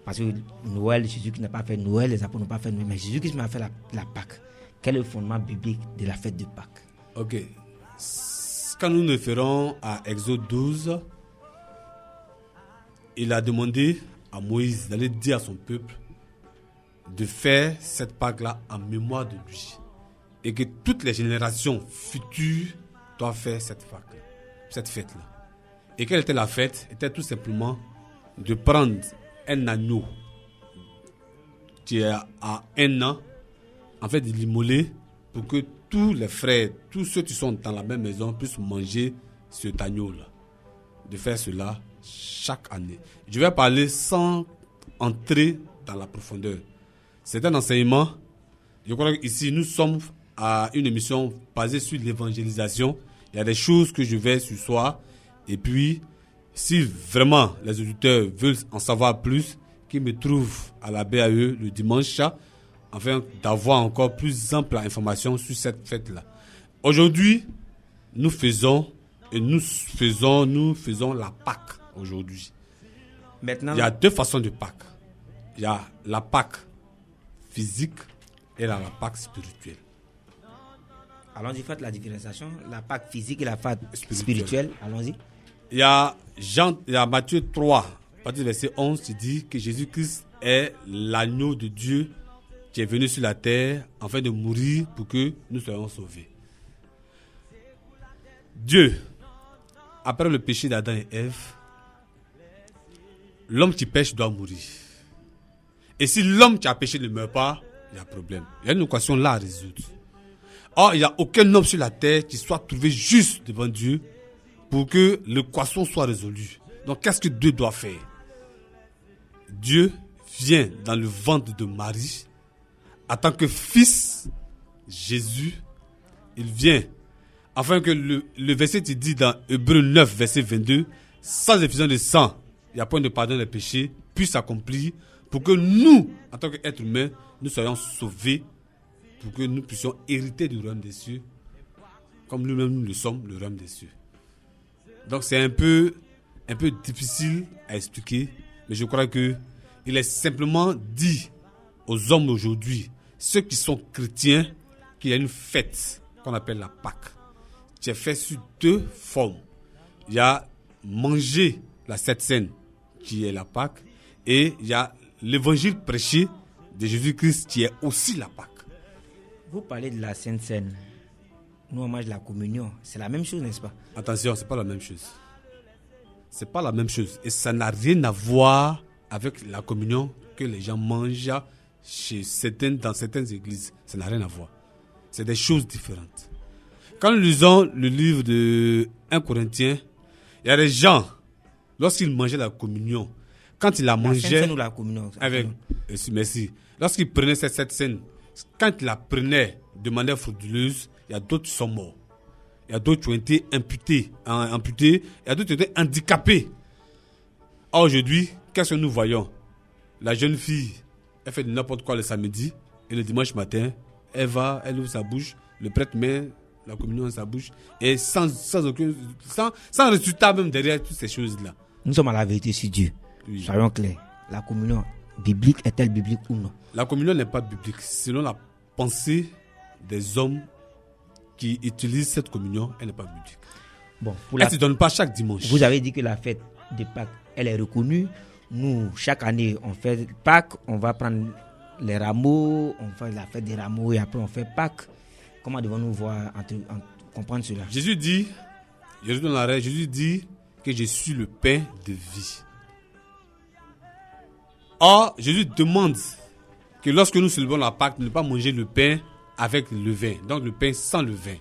Parce que Noël, Jésus-Christ n'a pas fait Noël, les apôtres n'ont pas fait Noël, mais Jésus-Christ m'a fait la Pâques. Quel est le fondement biblique de la fête de Pâques? Ok. Quand nous nous référons à Exode 12, il a demandé à Moïse d'aller dire à son peuple de faire cette Pâque-là en mémoire de lui. Et que toutes les générations futures doivent faire cette fête-là. Et quelle était la fête? Était tout simplement de prendre un agneau qui est à 1 an, en fait de l'immoler pour que tous les frères, tous ceux qui sont dans la même maison puissent manger cet agneau-là. De faire cela chaque année. Je vais parler sans entrer dans la profondeur. C'est un enseignement. Je crois qu'ici, nous sommes à une émission basée sur l'évangélisation. Il y a des choses que je vais sur soi. Et puis, si vraiment les auditeurs veulent en savoir plus, qu'ils me trouvent à la BAE le dimanche, afin d'avoir encore plus ample information sur cette fête-là. Aujourd'hui, nous faisons la Pâque aujourd'hui. Maintenant, il y a 2 façons de Pâque. Il y a la Pâque physique et la Pâque spirituelle. Allons-y, faites la différenciation. La Pâque physique et la Pâque spirituelle. Allons-y. Il y a Matthieu 3, à partir du verset 11, qui dit que Jésus-Christ est l'agneau de Dieu qui est venu sur la terre afin de mourir pour que nous soyons sauvés. Dieu, après le péché d'Adam et Ève, l'homme qui pêche doit mourir. Et si l'homme qui a péché ne meurt pas, il y a problème. Il y a une équation là à résoudre. Or, il n'y a aucun homme sur la terre qui soit trouvé juste devant Dieu pour que l'équation soit résolue. Donc, qu'est-ce que Dieu doit faire? Dieu vient dans le ventre de Marie en tant que fils, Jésus. Il vient afin que le verset qui dit dans Hébreux 9, verset 22, sans effusion de sang, il n'y a point de pardon des péchés, puisse s'accomplir pour que nous, en tant qu'êtres humains, nous soyons sauvés, pour que nous puissions hériter du royaume des cieux, comme nous-mêmes nous le sommes, le royaume des cieux. Donc c'est un peu difficile à expliquer, mais je crois que il est simplement dit aux hommes aujourd'hui, ceux qui sont chrétiens, qu'il y a une fête qu'on appelle la Pâque, qui est faite sur 2 formes. Il y a manger la Sainte Seine, qui est la Pâque, et il y a l'évangile prêché de Jésus-Christ, qui est aussi la Pâque. Vous parlez de la Sainte Seine. Nous, on mange la communion. C'est la même chose, n'est-ce pas? Attention, c'est pas la même chose. C'est pas la même chose. Et ça n'a rien à voir avec la communion que les gens mangent dans certaines églises. Ça n'a rien à voir. C'est des choses différentes. Quand nous lisons le livre de 1 Corinthiens, il y a des gens, lorsqu'ils mangeaient la communion, quand ils la mangeaient... La Sainte Seine ou la communion? Merci. Lorsqu'ils prenaient cette scène, quand ils la prenaient de manière frauduleuse, il y a d'autres qui sont morts. Il y a d'autres qui ont été amputés. Il y a d'autres qui ont été handicapés. Or, aujourd'hui, qu'est-ce que nous voyons? La jeune fille, elle fait n'importe quoi le samedi, et le dimanche matin, elle ouvre sa bouche, le prêtre met la communion dans sa bouche, et sans résultat même derrière toutes ces choses-là. Nous sommes à la vérité sur Dieu. Oui. Soyons clairs. La communion biblique est-elle biblique ou non? La communion n'est pas biblique. Selon la pensée des hommes qui utilisent cette communion, elle n'est pas biblique. Bon, elle ne se donne pas chaque dimanche. Vous avez dit que la fête de Pâques, elle est reconnue. Nous, chaque année, on fait Pâques, on va prendre les rameaux, on fait la fête des rameaux et après on fait Pâques. Comment devons-nous comprendre cela? Jésus dit que je suis le pain de vie. Or, Jésus demande que lorsque nous célébrons la Pâque, ne pas manger le pain avec le levain. Donc le pain sans levain.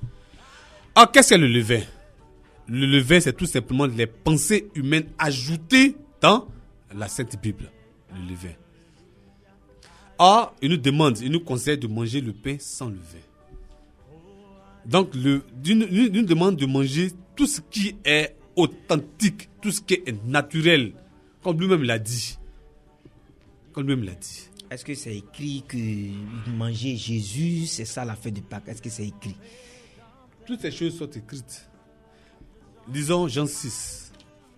Or, qu'est-ce que le levain? Le levain, c'est tout simplement les pensées humaines ajoutées dans la Sainte Bible, le levain. Or, il nous demande, il nous conseille de manger le pain sans levain. Donc, il nous demande de manger tout ce qui est authentique, tout ce qui est naturel, comme lui-même l'a dit. Est-ce que c'est écrit que manger Jésus, c'est ça la fête de Pâques? Est-ce que c'est écrit? Toutes ces choses sont écrites. Lisons Jean 6.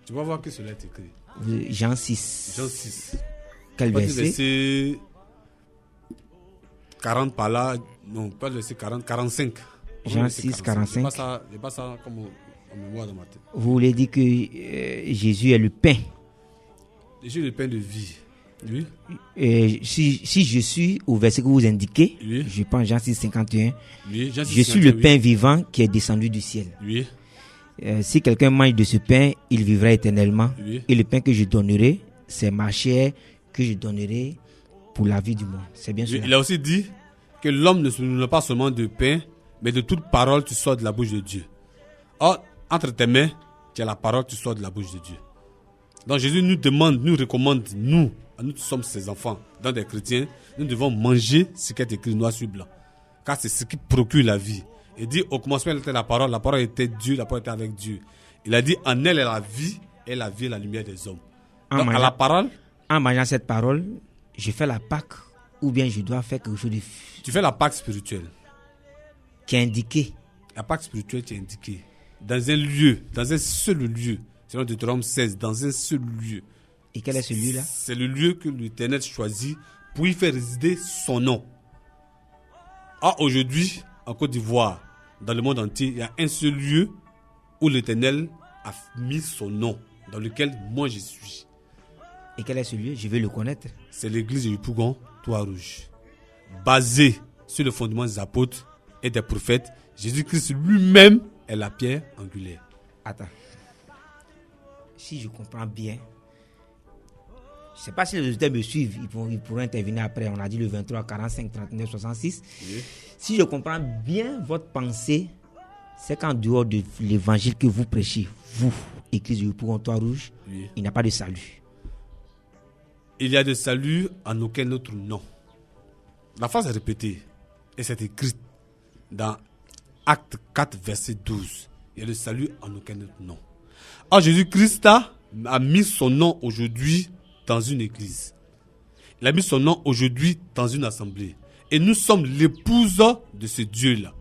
Tu vas voir que cela est écrit. Jean 6. Jean 6. Quel verset? Verset 40 par là. Non, pas le verset 40, 45. Jean 6, 45. Je pas ça comme en mémoire dans ma tête. Vous voulez dire que Jésus est le pain? Jésus est le pain de vie. Oui. Si je suis au verset que vous indiquez, oui. Je prends Jean 6, 51. Oui, Jean 6, je suis 51, le pain vivant qui est descendu du ciel. Oui. Si quelqu'un mange de ce pain, il vivra éternellement. Oui. Et le pain que je donnerai, c'est ma chair que je donnerai pour la vie du monde. C'est bien sûr. Il a aussi dit que l'homme ne se nourrit pas seulement de pain, mais de toute parole qui sort de la bouche de Dieu. Or, entre tes mains, tu as la parole qui sort de la bouche de Dieu. Donc Jésus nous demande, nous recommande, nous sommes ses enfants, dans des chrétiens, nous devons manger ce qui est écrit noir sur blanc. Car c'est ce qui procure la vie. Il dit, au commencement était la parole était Dieu, la parole était avec Dieu. Il a dit, en elle est la vie, et la vie est la lumière des hommes. Donc à la parole... En mangeant cette parole, je fais la Pâque, ou bien je dois faire quelque chose de... Tu fais la Pâque spirituelle. Qui est indiqué. La Pâque spirituelle qui est indiquée. Dans un lieu, dans un seul lieu. Selon Deutéronome 16, dans un seul lieu. Et quel est ce lieu-là? C'est le lieu que l'Éternel choisit pour y faire résider son nom. Or, aujourd'hui, en Côte d'Ivoire, dans le monde entier, il y a un seul lieu où l'Éternel a mis son nom, dans lequel moi je suis. Et quel est ce lieu? Je veux le connaître. C'est l'église de Yopougon, Trois-Rouges. Basée sur le fondement des apôtres et des prophètes, Jésus-Christ lui-même est la pierre angulaire. Attends. Si je comprends bien, je ne sais pas si les auditeurs me suivent, ils pourront intervenir après. On a dit le 23, 45, 39, 66. Oui. Si je comprends bien votre pensée, c'est qu'en dehors de l'évangile que vous prêchez, vous, Église de Yopougon Trois-Rouges, oui. Il n'y a pas de salut. Il y a de salut en aucun autre nom. La phrase est répétée et c'est écrit dans Acte 4, verset 12. Il y a de salut en aucun autre nom. Alors Jésus-Christ a mis son nom aujourd'hui dans une église. Il a mis son nom aujourd'hui dans une assemblée. Et nous sommes l'épouse de ce Dieu-là.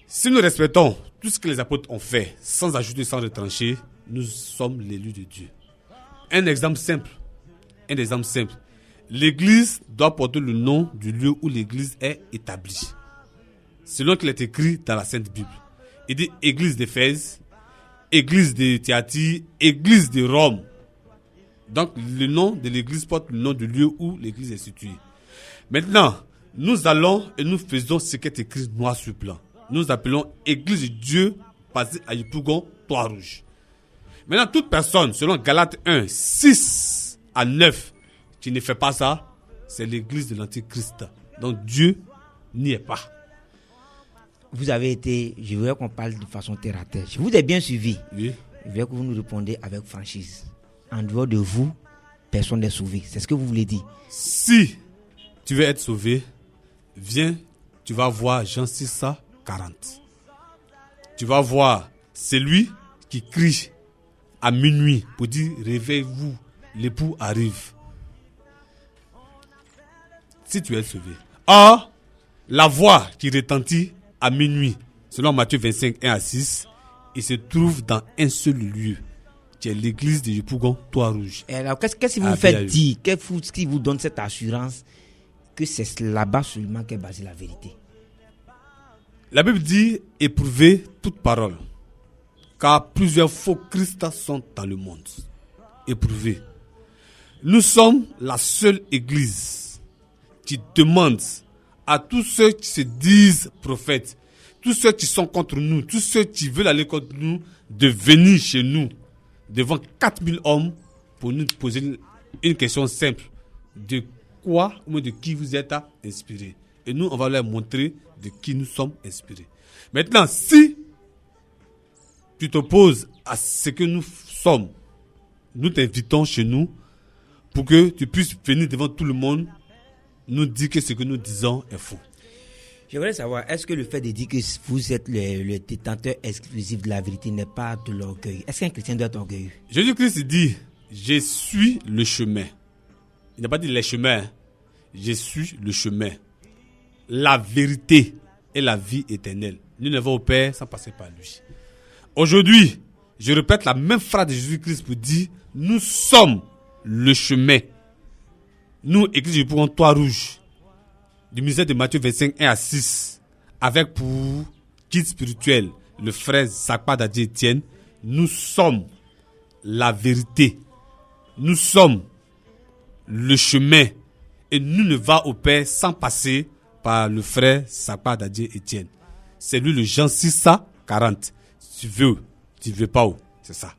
Si nous respectons tout ce que les apôtres ont fait, sans ajouter, sans retrancher, nous sommes l'élus de Dieu. Un exemple simple. L'église doit porter le nom du lieu où l'église est établie. Selon qu'il est écrit dans la Sainte Bible. Il dit église d'Éphèse, église de Thyatire, église de Rome. Donc le nom de l'église porte le nom du lieu où l'église est située. Maintenant, nous allons et nous faisons ce qui est écrit noir sur blanc. Nous appelons église de Dieu basée à Yopougon, Trois-Rouges. Maintenant, toute personne, selon Galates 1, 6 à 9, qui ne fait pas ça, c'est l'église de l'Antichrist. Donc Dieu n'y est pas. Vous avez été, je voudrais qu'on parle de façon terre à terre. Je vous ai bien suivi. Oui. Je voudrais que vous nous répondiez avec franchise. En dehors de vous, personne n'est sauvé. C'est ce que vous voulez dire. Si tu veux être sauvé, viens, tu vas voir Jean 6, 40. Tu vas voir celui qui crie à minuit pour dire réveillez-vous, l'époux arrive. Si tu es sauvé. Or, la voix qui retentit à minuit, selon Matthieu 25, 1 à 6, il se trouve dans un seul lieu, qui est l'église de Yopougon, Trois-Rouges. Et alors, qu'est-ce que vous faites dire? Qu'est-ce qui vous donne cette assurance que c'est là-bas seulement qu'est basée la vérité? La Bible dit éprouvez toute parole, car plusieurs faux Christ sont dans le monde. Éprouvez. Nous sommes la seule église qui demande à tous ceux qui se disent prophètes, tous ceux qui sont contre nous, tous ceux qui veulent aller contre nous, de venir chez nous devant 4000 hommes pour nous poser une question simple. De quoi ou de qui vous êtes inspirés? Et nous, on va leur montrer de qui nous sommes inspirés. Maintenant, si tu t'opposes à ce que nous sommes, nous t'invitons chez nous pour que tu puisses venir devant tout le monde nous dire que ce que nous disons est faux. J'aimerais savoir, est-ce que le fait de dire que vous êtes le détenteur exclusif de la vérité n'est pas de l'orgueil? Est-ce qu'un chrétien doit être orgueilleux? Jésus-Christ dit, je suis le chemin. Il n'a pas dit les chemins. Je suis le chemin, la vérité et la vie éternelle. Nous ne va au Père sans passer par lui. Aujourd'hui, je répète la même phrase de Jésus-Christ pour dire, nous sommes le chemin. Nous, Église du Pougon Toit Rouge, du ministère de Matthieu 25, 1 à 6, avec pour guide spirituel le frère Sakpa Dadji Etienne, nous sommes la vérité. Nous sommes le chemin. Et nous ne va au Père sans passer par le frère Sakpa Dadji Etienne. C'est lui le Jean 6 40. Si tu veux pas où? C'est ça.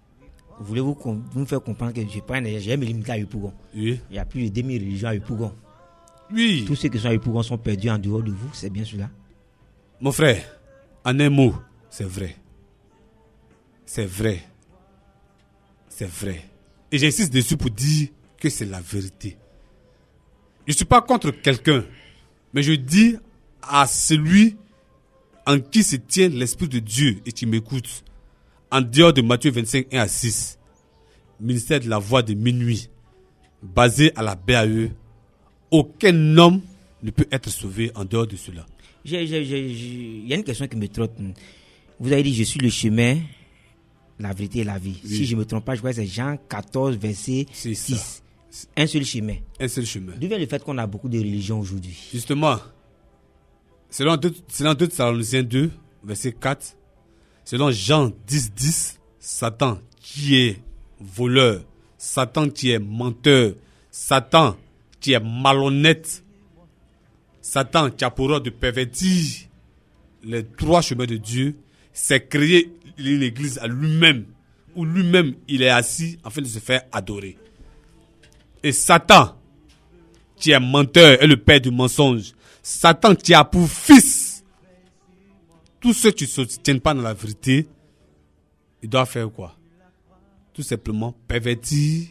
Voulez-vous me faire comprendre que j'ai me limiter à Yopougon? Oui. Il y a plus de 2000 religions à Yopougon. Oui. Tous ceux qui sont à Yopougon sont perdus en dehors de vous, c'est bien cela? Mon frère, en un mot, c'est vrai. C'est vrai. C'est vrai. Et j'insiste dessus pour dire que c'est la vérité. Je ne suis pas contre quelqu'un, mais je dis à celui en qui se tient l'Esprit de Dieu et qui m'écoute, en dehors de Matthieu 25, 1 à 6, ministère de la voix de minuit, basé à la BAE, aucun homme ne peut être sauvé en dehors de cela. Il y a une question qui me trotte. Vous avez dit, je suis le chemin, la vérité et la vie. Oui. Si je ne me trompe pas, je crois que c'est Jean 14, verset 6. Un seul chemin. Un seul chemin. D'où vient le fait qu'on a beaucoup de religions aujourd'hui? Justement, selon 2 Thessaloniciens 2, verset 4, selon Jean 10, 10, Satan qui est voleur, Satan qui est menteur, Satan qui est malhonnête, Satan qui a pour ordre de pervertir les droits chemins de Dieu, s'est créé une église à lui-même, où lui-même il est assis afin de se faire adorer. Et Satan, qui est menteur, est le père du mensonge. Satan qui a pour fils tous ceux qui ne se tiennent pas dans la vérité, il doit faire quoi? Tout simplement pervertir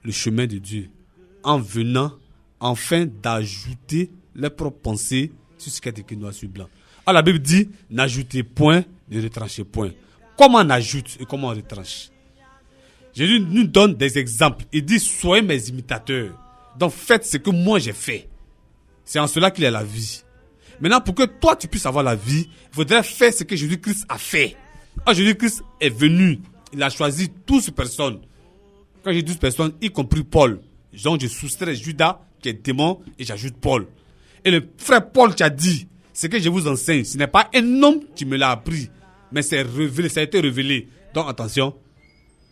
le chemin de Dieu en venant enfin d'ajouter leurs propres pensées sur ce qui est écrit noir sur blanc. Alors la Bible dit, n'ajoutez point, ne retranchez point. Comment on ajoute et comment on retranche? Jésus nous donne des exemples. Il dit, soyez mes imitateurs. Donc faites ce que moi j'ai fait. C'est en cela qu'il y a la vie. Maintenant, pour que toi tu puisses avoir la vie, il faudrait faire ce que Jésus-Christ a fait. Quand Jésus-Christ est venu, il a choisi 12 personnes. Quand j'ai 12 personnes, y compris Paul. Donc je soustrais Judas, qui est démon, et j'ajoute Paul. Et le frère Paul qui a dit, ce que je vous enseigne, ce n'est pas un homme qui me l'a appris, mais c'est révélé, ça a été révélé. Donc attention,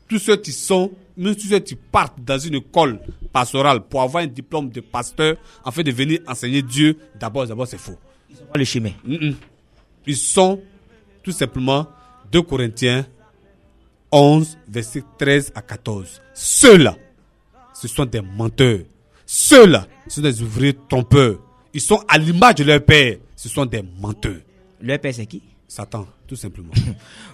tous ceux qui sont, même tous ceux qui partent dans une école pastorale pour avoir un diplôme de pasteur, afin de venir enseigner Dieu, d'abord c'est faux. Ils sont pas le chemin. Ils sont tout simplement 2 Corinthiens 11, versets 13 à 14. Ceux-là, ce sont des menteurs. Ceux-là, ce sont des ouvriers trompeurs. Ils sont à l'image de leur père. Ce sont des menteurs. Leur père, c'est qui? Satan, tout simplement.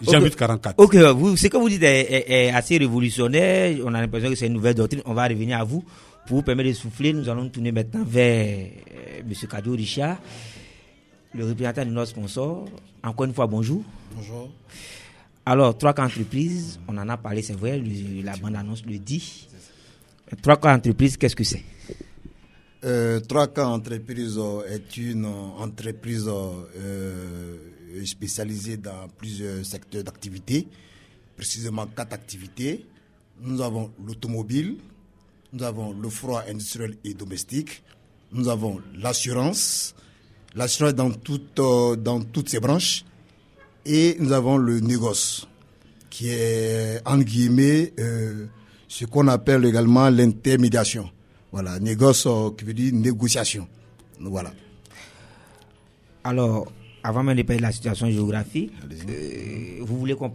Jean 8, 44. Ok, ce que vous dites est assez révolutionnaire. On a l'impression que c'est une nouvelle doctrine. On va revenir à vous. Pour vous permettre de souffler, nous allons tourner maintenant vers M. Kadio Richard, le représentant de notre sponsor. Encore une fois, bonjour. Bonjour. Alors, 3K Entreprises, on en a parlé, c'est vrai, la bande-annonce le dit. 3K Entreprises, qu'est-ce que c'est? 3K Entreprises est une entreprise spécialisée dans plusieurs secteurs d'activité, précisément 4 activités. Nous avons l'automobile, nous avons le froid industriel et domestique, nous avons l'assurance dans toutes ses branches, et nous avons le négoce, qui est, en guillemets, ce qu'on appelle également l'intermédiation. Voilà, négoce qui veut dire négociation. Voilà. Alors, avant même de parler de la situation géographique, vous voulez on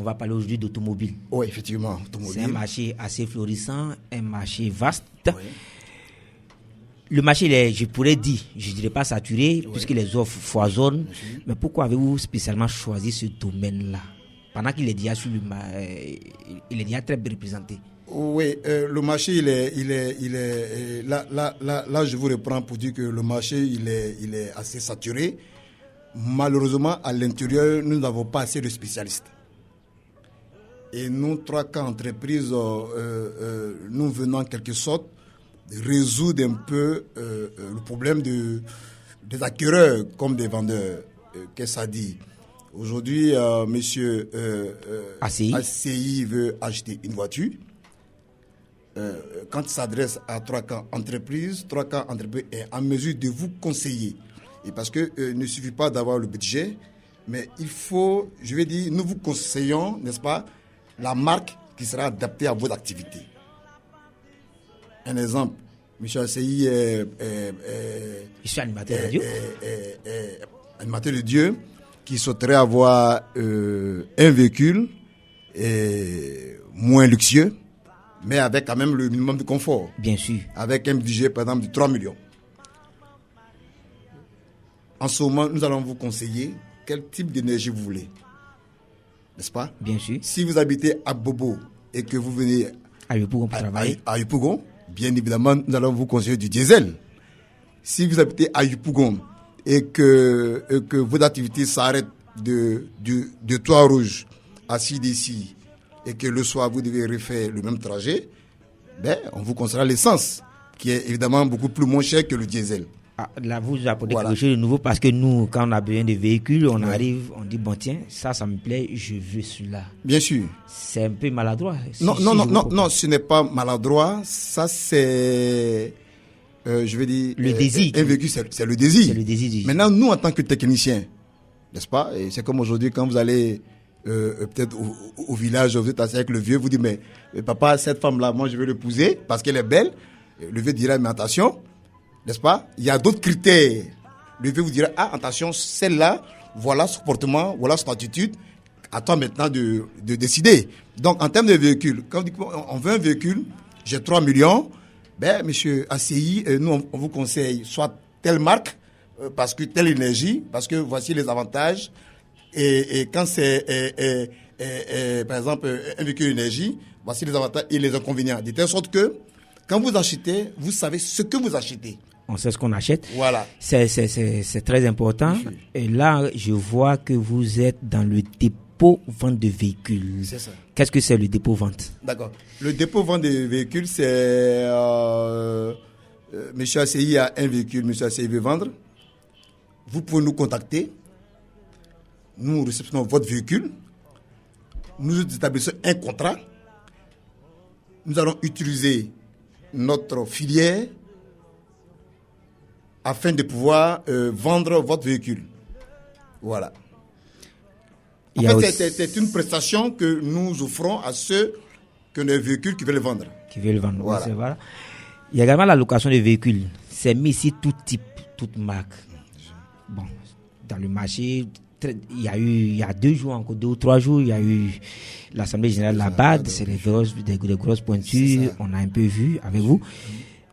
va parler aujourd'hui d'automobile. Oui, effectivement, automobile. C'est un marché assez florissant, un marché vaste. Oui. Le marché, je pourrais dire, je ne dirais pas saturé, puisque les offres foisonnent. Mais pourquoi avez-vous spécialement choisi ce domaine-là? pendant qu'il est déjà il est déjà très bien représenté. Oui, le marché, il est là, je vous reprends pour dire que le marché, il est assez saturé. Malheureusement, à l'intérieur, nous n'avons pas assez de spécialistes. Et nous, 3 cas entreprises, nous venons en quelque sorte résoudre un peu le problème des acquéreurs comme des vendeurs. Qu'est-ce que ça dit? Aujourd'hui, monsieur ACI veut acheter une voiture. Quand il s'adresse à 3 cas entreprises est en mesure de vous conseiller. Et parce que il ne suffit pas d'avoir le budget, mais il faut, je vais dire, nous vous conseillons, n'est-ce pas, la marque qui sera adaptée à vos activités. Un exemple, M. ACI je suis animateur de Dieu. Animateur de Dieu qui souhaiterait avoir un véhicule moins luxueux, mais avec quand même le minimum de confort. Bien sûr. Avec un budget, par exemple, de 3 millions. En ce moment, nous allons vous conseiller quel type d'énergie vous voulez. N'est-ce pas? Bien sûr. Si vous habitez à Bobo et que vous venez à Yopougon pour travailler, à Yopougon, bien évidemment, nous allons vous conseiller du diesel. Si vous habitez à Yopougon et que vos activités s'arrêtent de Trois-Rouges à CDC et que le soir vous devez refaire le même trajet, on vous conseillera l'essence, qui est évidemment beaucoup plus moins cher que le diesel. Ah, là, vous apportez quelque chose de nouveau parce que nous, quand on a besoin de véhicules, on arrive, on dit, bon, tiens, ça me plaît, je veux celui-là. Bien sûr. C'est un peu maladroit. Non, ce n'est pas maladroit. Ça, c'est, je vais dire, le désir. Un véhicule, c'est le désir. C'est le désir. Maintenant, nous, en tant que techniciens, n'est-ce pas, et c'est comme aujourd'hui, quand vous allez peut-être au village, vous êtes assis avec le vieux, vous dites, mais papa, cette femme-là, moi, je veux l'épouser parce qu'elle est belle. Le vieux dira, mais attention, n'est-ce pas? Il y a d'autres critères. Le vieux vous dira, attention, celle-là, voilà son comportement, voilà son attitude. À toi maintenant de décider. Donc, en termes de véhicule, quand on veut un véhicule, j'ai 3 millions, monsieur ACI, nous, on vous conseille soit telle marque, parce que telle énergie, parce que voici les avantages. Et quand c'est, par exemple, un véhicule énergie, voici les avantages et les inconvénients. De telle sorte que, quand vous achetez, vous savez ce que vous achetez. On sait ce qu'on achète. Voilà. C'est très important. Et là, je vois que vous êtes dans le dépôt-vente de véhicules. C'est ça. Qu'est-ce que c'est le dépôt-vente? D'accord. Le dépôt-vente de véhicules, c'est... Monsieur ACI a un véhicule, Monsieur ACI veut vendre. Vous pouvez nous contacter. Nous réceptionnons votre véhicule. Nous établissons un contrat. Nous allons utiliser notre filière afin de pouvoir vendre votre véhicule. Voilà. En fait, c'est une prestation que nous offrons à ceux qui ont des véhicules qui veulent vendre. Voilà. Voilà. Il y a également la location de véhicules. C'est mis ici tout type, toute marque. Bon, dans le marché, il y a 2 jours, encore 2 ou 3 jours, il y a eu l'Assemblée Générale de la BAD, c'est des grosses pointures, on a un peu vu avec vous.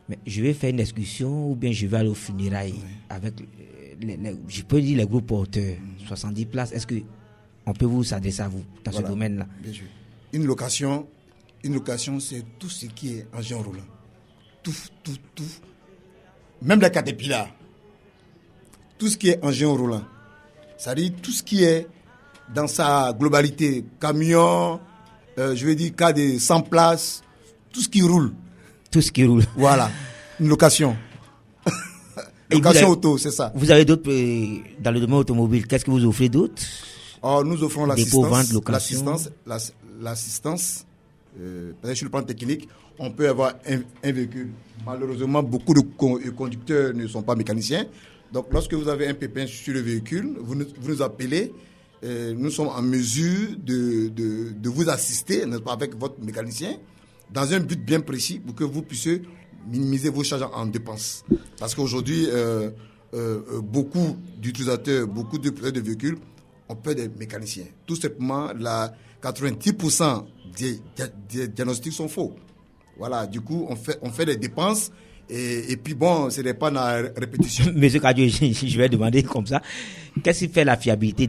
Mais je vais faire une excursion ou bien je vais aller aux funérailles avec, je peux dire les gros porteurs, 70 places. Est-ce qu'on peut vous s'adresser à vous dans ce domaine-là? Bien sûr. Une location, c'est tout ce qui est engin roulant. Tout. Même la Caterpillar. Tout ce qui est engin roulant. C'est-à-dire tout ce qui est dans sa globalité. Camion, je veux dire cas de 100 places, tout ce qui roule. Tout ce qui roule. Voilà, une location. Location auto, c'est ça. Vous avez d'autres dans le domaine automobile. Qu'est-ce que vous offrez d'autre? Nous offrons l'assistance. Peut-être sur le plan technique, on peut avoir un véhicule. Malheureusement, beaucoup de conducteurs ne sont pas mécaniciens. Donc, lorsque vous avez un pépin sur le véhicule, vous nous appelez. Nous sommes en mesure de vous assister, n'est-ce pas, avec votre mécanicien, dans un but bien précis pour que vous puissiez minimiser vos charges en dépenses. Parce qu'aujourd'hui, beaucoup d'utilisateurs, beaucoup de véhicules ont peur des mécaniciens. Tout simplement, 90% des diagnostics sont faux. Voilà, du coup, on fait des dépenses et puis bon, ce n'est pas la répétition. Monsieur Kadiou, je vais demander comme ça, qu'est-ce qui fait la fiabilité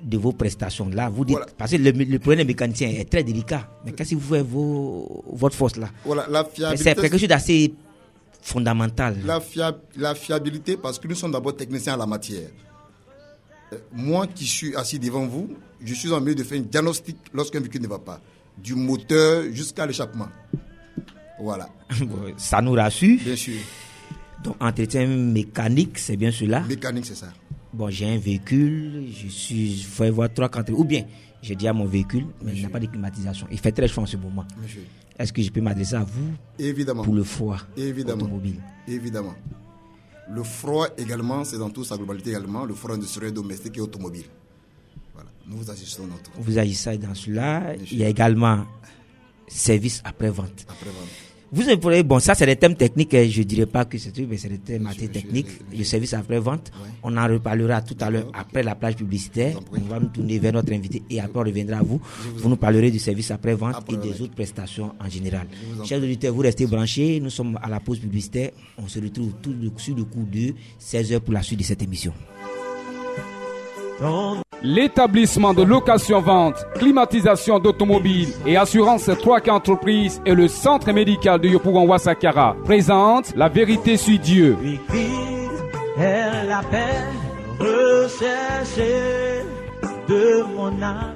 de vos prestations. Là, vous dites, parce que le problème mécanicien est très délicat. Mais qu'est-ce que vous faites votre force là? Voilà, la fiabilité. C'est quelque chose d'assez fondamental. La fiabilité, parce que nous sommes d'abord techniciens à la matière. Moi qui suis assis devant vous, je suis en mesure de faire un diagnostic lorsqu'un véhicule ne va pas. Du moteur jusqu'à l'échappement. Voilà. Ça nous rassure. Bien sûr. Donc, entretien mécanique, c'est bien cela? Mécanique, c'est ça. Bon, j'ai un véhicule, je fais voir 3-4... Ou bien, j'ai déjà mon véhicule, mais il n'a pas de climatisation. Il fait très chaud en ce moment. Monsieur. Est-ce que je peux m'adresser à vous? Évidemment. Pour le froid automobile? Évidemment. Le froid également, c'est dans toute sa globalité également, le froid industriel, domestique et automobile. Voilà. Nous vous assistons dans tout. Vous agissez dans cela. Il y a également service après-vente. Vous employez, bon, ça c'est des thèmes techniques, je ne dirais pas que c'est tout, mais c'est des thèmes assez techniques. Le service après-vente, on en reparlera tout à l'heure après la plage publicitaire. On va nous tourner vers notre invité et après on reviendra à vous. Vous nous parlerez du service après-vente et des autres prestations en général. Chers auditeurs, vous restez branchés. Nous sommes à la pause publicitaire. On se retrouve sur le coup de 16h pour la suite de cette émission. L'établissement de location-vente, climatisation d'automobile et assurance 3K Entreprises et le centre médical de Yopougon Ouassakara présente La Vérité sur Dieu.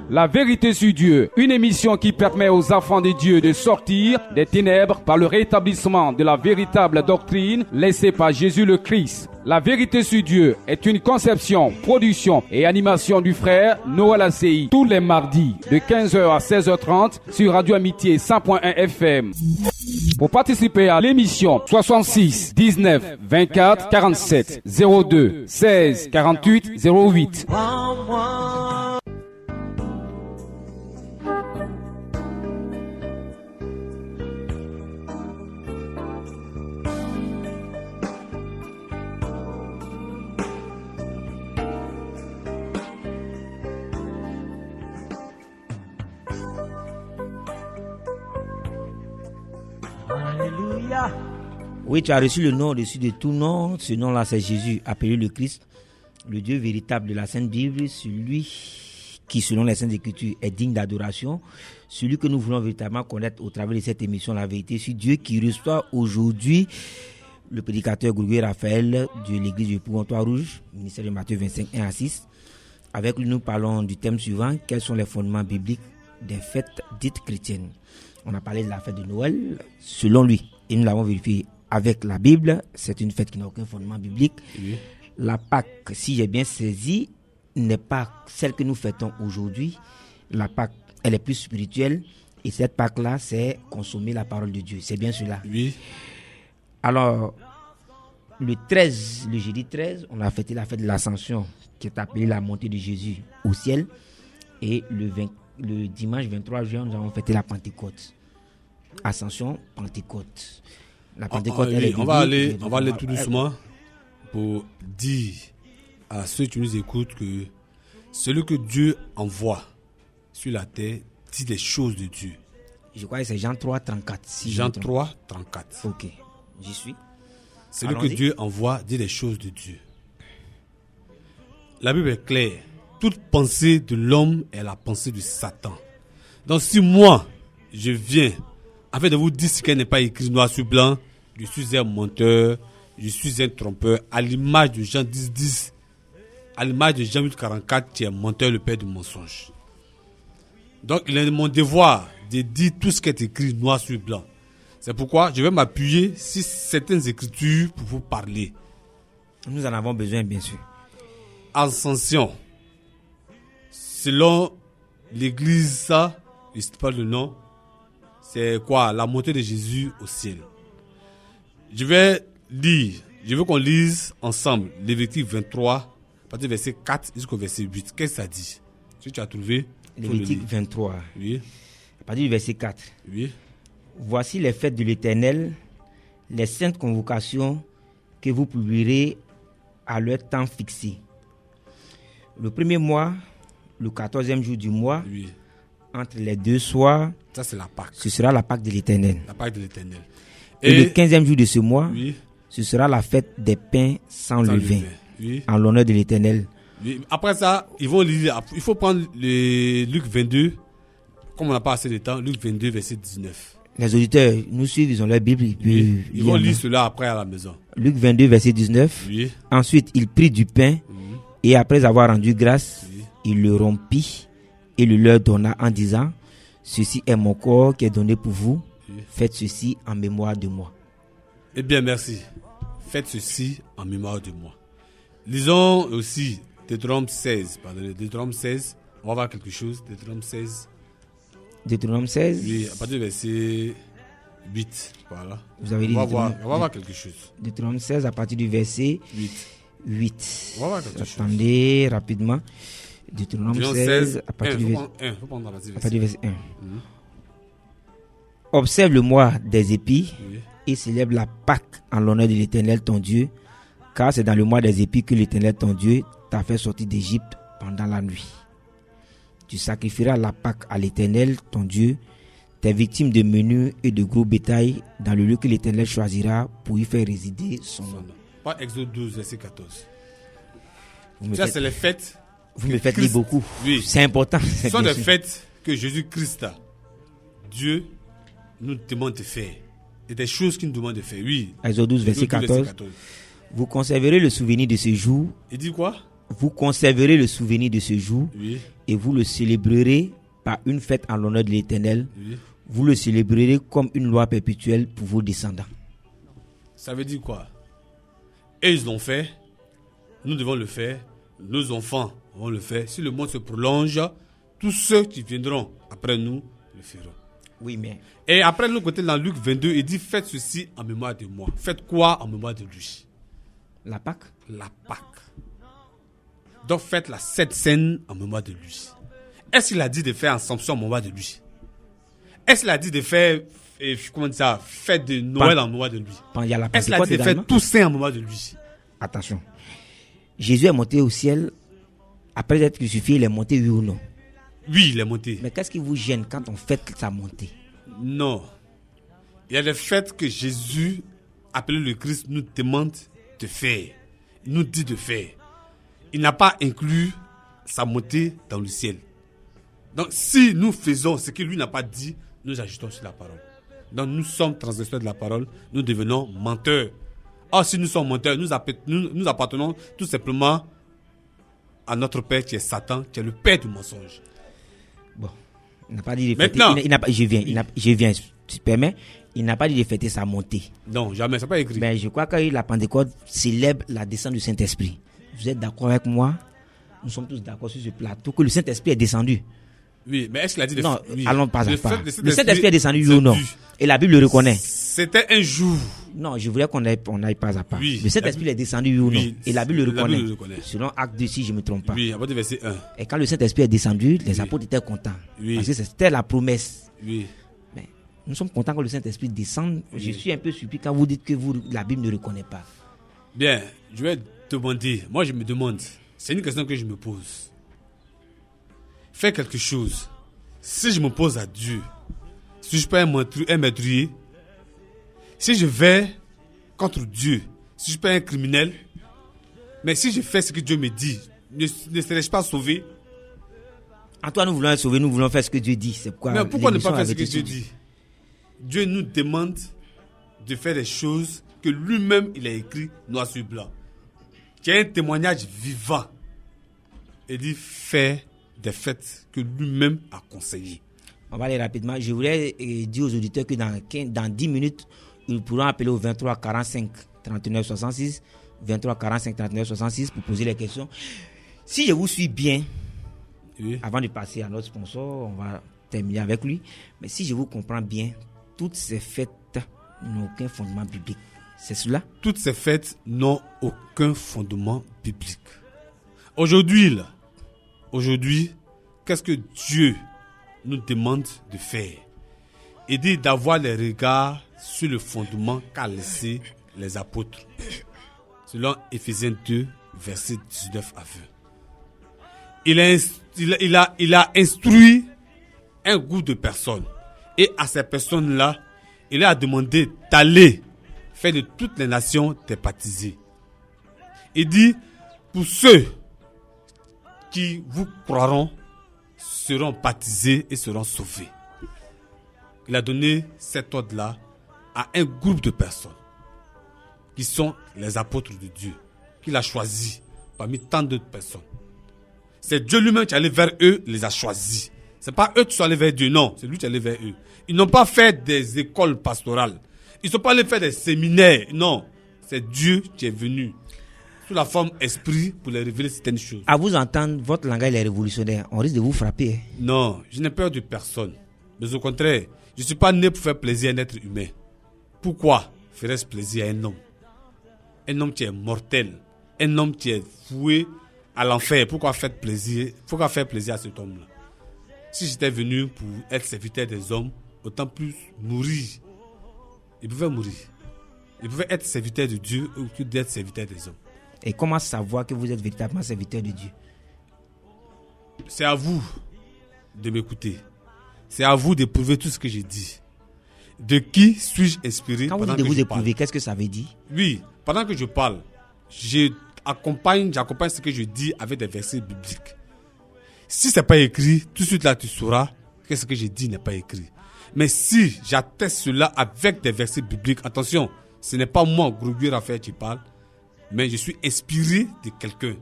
La Vérité sur Dieu, une émission qui permet aux enfants de Dieu de sortir des ténèbres par le rétablissement de la véritable doctrine laissée par Jésus le Christ. La Vérité sur Dieu est une conception, production et animation du frère Noël Asseyi tous les mardis de 15h à 16h30 sur Radio Amitié 100.1 FM. Pour participer à l'émission, 66 19 24 47 02 16 48 08. Alléluia. Oui, tu as reçu le nom au-dessus de tout nom. Ce nom-là, c'est Jésus, appelé le Christ, le Dieu véritable de la Sainte Bible, celui qui, selon les Saintes Écritures, est digne d'adoration, celui que nous voulons véritablement connaître au travers de cette émission, La Vérité sur Dieu, qui reçoit aujourd'hui le prédicateur Grégory Raphaël de l'église du Pougontois-Rouge, ministère de Matthieu 25, 1 à 6. Avec lui, nous parlons du thème suivant: quels sont les fondements bibliques des fêtes dites chrétiennes? On a parlé de la fête de Noël, selon lui, et nous l'avons vérifié avec la Bible, c'est une fête qui n'a aucun fondement biblique. Oui. La Pâque, si j'ai bien saisi, n'est pas celle que nous fêtons aujourd'hui. La Pâque, elle est plus spirituelle, et cette Pâque-là, c'est consommer la parole de Dieu. C'est bien cela? Oui. Alors, le jeudi 13, on a fêté la fête de l'Ascension, qui est appelée la montée de Jésus au ciel, et le dimanche 23 juin, nous avons fêté la Pentecôte. Ascension, Pentecôte. La Pentecôte, on va aller tout doucement pour dire à ceux qui nous écoutent que celui que Dieu envoie sur la terre dit les choses de Dieu. Je crois que c'est Jean 3, 34. Si Jean 3, 34. Ok, j'y suis. Celui que Dieu envoie dit les choses de Dieu. La Bible est claire. Toute pensée de l'homme est la pensée de Satan. Donc si moi, je viens, afin de vous dire ce qui n'est pas écrit noir sur blanc, je suis un menteur, je suis un trompeur, à l'image de Jean 10, 10, à l'image de Jean 8, 44, qui est menteur, le père du mensonge. Donc il est mon devoir de dire tout ce qui est écrit noir sur blanc. C'est pourquoi je vais m'appuyer sur certaines écritures pour vous parler. Nous en avons besoin, bien sûr. Ascension. Selon l'église, ça, je ne sais pas le nom, c'est quoi? La montée de Jésus au ciel. Je veux qu'on lise ensemble Lévitique 23, à partir du verset 4 jusqu'au verset 8. Qu'est-ce que ça dit? Si tu as trouvé. Lévitique 23. Oui. À partir du verset 4. Oui. Voici les fêtes de l'Éternel, les saintes convocations que vous publierez à leur temps fixé. Le premier mois, le 14e jour du mois, oui, entre les deux soirs, ça c'est la Pâque. Ce sera la Pâque de l'Éternel. La Pâque de l'Éternel. Et le 15e jour de ce mois, oui, ce sera la fête des pains sans levain, oui, en l'honneur de l'Éternel. Oui, après ça, ils vont lire. Il faut prendre le Luc 22, comme on n'a pas assez de temps, Luc 22, verset 19. Les auditeurs nous suivent, ils ont leur Bible. Ils vont lire cela après à la maison. Luc 22, verset 19. Oui. Ensuite, il prit du pain et après avoir rendu grâce, il le rompit et le leur donna en disant, ceci est mon corps qui est donné pour vous. Faites ceci en mémoire de moi. Eh bien, merci. Faites ceci en mémoire de moi. Lisons aussi Deutéronome 16. Pardonnez, Deutéronome 16. On va voir quelque chose. Deutéronome 16. Deutéronome 16. Oui, à partir du verset 8. Voilà. Vous avez dit on va voir quelque chose. Deutéronome 16 à partir du verset 8. On va voir quelque chose. Attendez rapidement. Deutéronome 16 à partir du verset 1. Observe le mois des épis et célèbre la Pâque en l'honneur de l'Éternel ton Dieu, car c'est dans le mois des épis que l'Éternel ton Dieu t'a fait sortir d'Égypte pendant la nuit. Tu sacrifieras la Pâque à l'Éternel ton Dieu, tes victimes de menu et de gros bétail dans le lieu que l'Éternel choisira pour y faire résider son nom. Pas Exode 12, verset 14. Ça, c'est les fêtes. Vous me faites lire beaucoup. Oui. C'est important. Ce sont des fêtes que Jésus-Christ, Dieu, nous demande de faire. Et des choses qu'il nous demande de faire. Oui. Exode 12, verset 14. Vous conserverez le souvenir de ce jour. Il dit quoi? Vous conserverez le souvenir de ce jour. Oui. Et vous le célébrerez par une fête en l'honneur de l'Éternel. Oui. Vous le célébrerez comme une loi perpétuelle pour vos descendants. Ça veut dire quoi? Et ils l'ont fait. Nous devons le faire. Nos enfants vont le faire. Si le monde se prolonge, tous ceux qui viendront après nous le feront. Oui, mais... Et après, de l'autre côté, dans Luc 22, il dit, faites ceci en mémoire de moi. Faites quoi en mémoire de lui? La Pâque? La Pâque. Donc, faites la Sainte Seine en mémoire de lui. Est-ce qu'il a dit de faire Assomption en mémoire de lui? Est-ce qu'il a dit de faire, fête de Noël en mémoire de lui? Est-ce qu'il a dit de faire Toussaint en mémoire de lui? Attention. Jésus est monté au ciel. Après être crucifié, il est monté, oui ou non? Oui, il est monté. Mais qu'est-ce qui vous gêne quand on fête sa montée? Non. Il y a des fêtes que Jésus, appelé le Christ, nous demande de faire. Il nous dit de faire. Il n'a pas inclus sa montée dans le ciel. Donc, si nous faisons ce que lui n'a pas dit, nous ajustons sur la parole. Donc, nous sommes transgresseurs de la parole, nous devenons menteurs. Or, si nous sommes menteurs, nous appartenons tout simplement à notre père qui est Satan, qui est le père du mensonge. Bon, il n'a pas dit de fêter. Maintenant, je viens, si tu permets, il n'a pas dit de fêter sa montée. Non, jamais, ça n'a pas écrit. Mais je crois que la Pentecôte célèbre la descente du Saint-Esprit. Vous êtes d'accord avec moi? Nous sommes tous d'accord sur ce plateau que le Saint-Esprit est descendu. Oui, mais est-ce qu'il a dit de Non, oui. allons pas à pas. Le Saint-Esprit est descendu, oui ou non? Et la Bible le reconnaît. C'était un jour. Non, je voulais qu'on aille pas à pas. Oui, le Saint-Esprit est descendu, oui ou non? Et la Bible le reconnaît. Selon Acte 2, si je ne me trompe pas. Oui, à partir du verset 1. Et quand le Saint-Esprit est descendu, les apôtres étaient contents. Oui. Parce que c'était la promesse. Oui. Mais nous sommes contents que le Saint-Esprit descende. Oui. Je suis un peu surpris quand vous dites que la Bible ne reconnaît pas. Bien, je vais te demander. Moi, je me demande. C'est une question que je me pose. Fais quelque chose. Si je me pose à Dieu, si je peux un meurtrier, si je vais contre Dieu, si je peux un criminel, mais si je fais ce que Dieu me dit, ne serais-je pas sauvé? Antoine, nous voulons être sauvés, nous voulons faire ce que Dieu dit. C'est pourquoi mais pourquoi ne pas faire ce que Dieu dit? Dieu nous demande de faire des choses que lui-même il a écrit noir sur blanc. Qui est un témoignage vivant. Il dit fais des fêtes que lui-même a conseillées. On va aller rapidement. Je voulais dire aux auditeurs que dans 10 minutes, ils pourront appeler au 23 45 39 66, 23 45 39 66 pour poser les questions. Si je vous suis bien, oui. Avant de passer à notre sponsor, on va terminer avec lui. Mais si je vous comprends bien, toutes ces fêtes n'ont aucun fondement biblique. C'est cela? Toutes ces fêtes n'ont aucun fondement biblique. Aujourd'hui, qu'est-ce que Dieu nous demande de faire? Il dit d'avoir les regards sur le fondement qu'a laissé les apôtres. Selon Éphésiens 2, versets 19 à 20. Il a instruit un groupe de personnes. Et à ces personnes-là, il a demandé d'aller faire de toutes les nations des baptisés. Il dit, pour ceux qui vous croiront seront baptisés et seront sauvés. Il a donné cet ordre-là à un groupe de personnes qui sont les apôtres de Dieu, qu'il a choisis parmi tant d'autres personnes. C'est Dieu lui-même qui est allé vers eux, les a choisis. Ce n'est pas eux qui sont allés vers Dieu, non, c'est lui qui est allé vers eux. Ils n'ont pas fait des écoles pastorales. Ils ne sont pas allés faire des séminaires, non. C'est Dieu qui est venu sous la forme esprit pour les révéler certaines choses. À vous entendre, votre langage est révolutionnaire. On risque de vous frapper. Non, je n'ai peur de personne. Mais au contraire, je ne suis pas né pour faire plaisir à un être humain. Pourquoi ferais-je plaisir à un homme? Un homme qui est mortel. Un homme qui est voué à l'enfer. Pourquoi faire plaisir à cet homme-là? Si j'étais venu pour être serviteur des hommes, autant plus mourir. Il pouvait mourir. Il pouvait être serviteur de Dieu ou que d'être serviteur des hommes. Et comment savoir que vous êtes véritablement serviteur de Dieu? C'est à vous de m'écouter. C'est à vous d'éprouver tout ce que j'ai dit. De qui suis-je inspiré? Quand vous dites de vous éprouver, qu'est-ce que ça veut dire? Oui, pendant que je parle, j'accompagne ce que je dis avec des versets bibliques. Si ce n'est pas écrit, tout de suite là tu sauras que ce que je dis n'est pas écrit. Mais si j'atteste cela avec des versets bibliques, attention, ce n'est pas moi, Grégory Raphaël, qui parle, mais je suis inspiré de quelqu'un,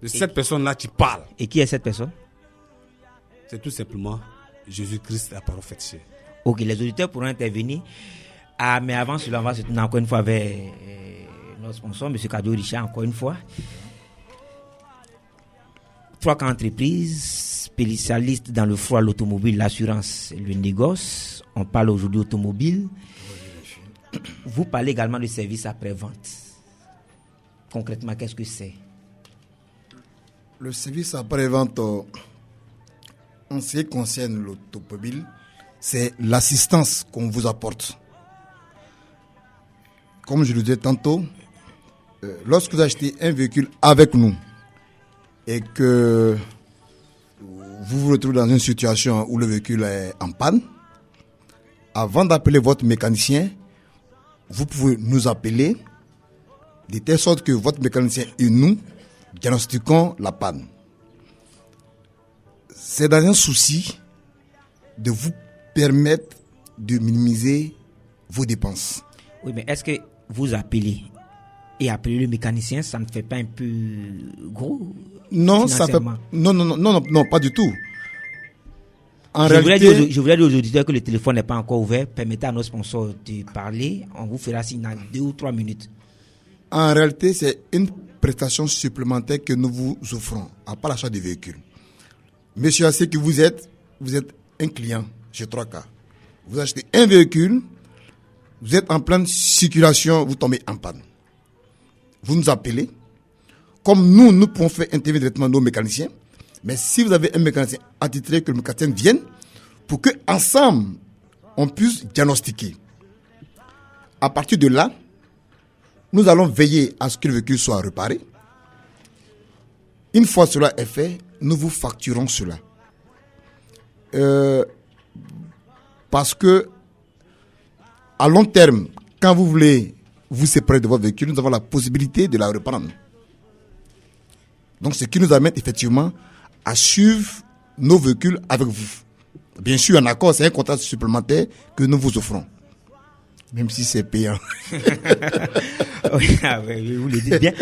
de cette personne-là qui parle. Et qui est cette personne? C'est tout simplement Jésus-Christ, la parole faite chair. Ok, les auditeurs pourront intervenir. Ah, mais avant cela, on va se tenir encore une fois avec notre sponsor, M. Kado Richard, encore une fois. 3 entreprises, spécialistes dans le froid, l'automobile, l'assurance, le négoce. On parle aujourd'hui automobile. Vous parlez également de services après-vente. Concrètement, qu'est-ce que c'est? Le service après-vente, en ce qui concerne l'automobile, c'est l'assistance qu'on vous apporte. Comme je le disais tantôt, lorsque vous achetez un véhicule avec nous et que vous vous retrouvez dans une situation où le véhicule est en panne, avant d'appeler votre mécanicien, vous pouvez nous appeler de telle sorte que votre mécanicien et nous diagnostiquons la panne. C'est dans un souci de vous permettre de minimiser vos dépenses. Oui, mais est-ce que vous appelez et appeler le mécanicien, ça ne fait pas un peu gros? Non, ça fait non, pas du tout. Je voudrais dire aux auditeurs que le téléphone n'est pas encore ouvert. Permettez à nos sponsors de parler. On vous fera signe dans 2 ou 3 minutes. En réalité, c'est une prestation supplémentaire que nous vous offrons, à part l'achat du véhicule. Monsieur, c'est que vous êtes un client chez 3K. Vous achetez un véhicule, vous êtes en pleine circulation, vous tombez en panne. Vous nous appelez. Comme nous pouvons faire intervenir directement nos mécaniciens. Mais si vous avez un mécanicien attitré, que le mécanicien vienne pour qu'ensemble, on puisse diagnostiquer. À partir de là, nous allons veiller à ce que le véhicule soit réparé. Une fois cela est fait, nous vous facturons cela. Parce que, à long terme, quand vous voulez vous séparer de votre véhicule, nous avons la possibilité de la reprendre. Donc, ce qui nous amène effectivement à suivre nos véhicules avec vous. Bien sûr, en accord, c'est un contrat supplémentaire que nous vous offrons. Même si c'est payant. Oui, vous le dites bien.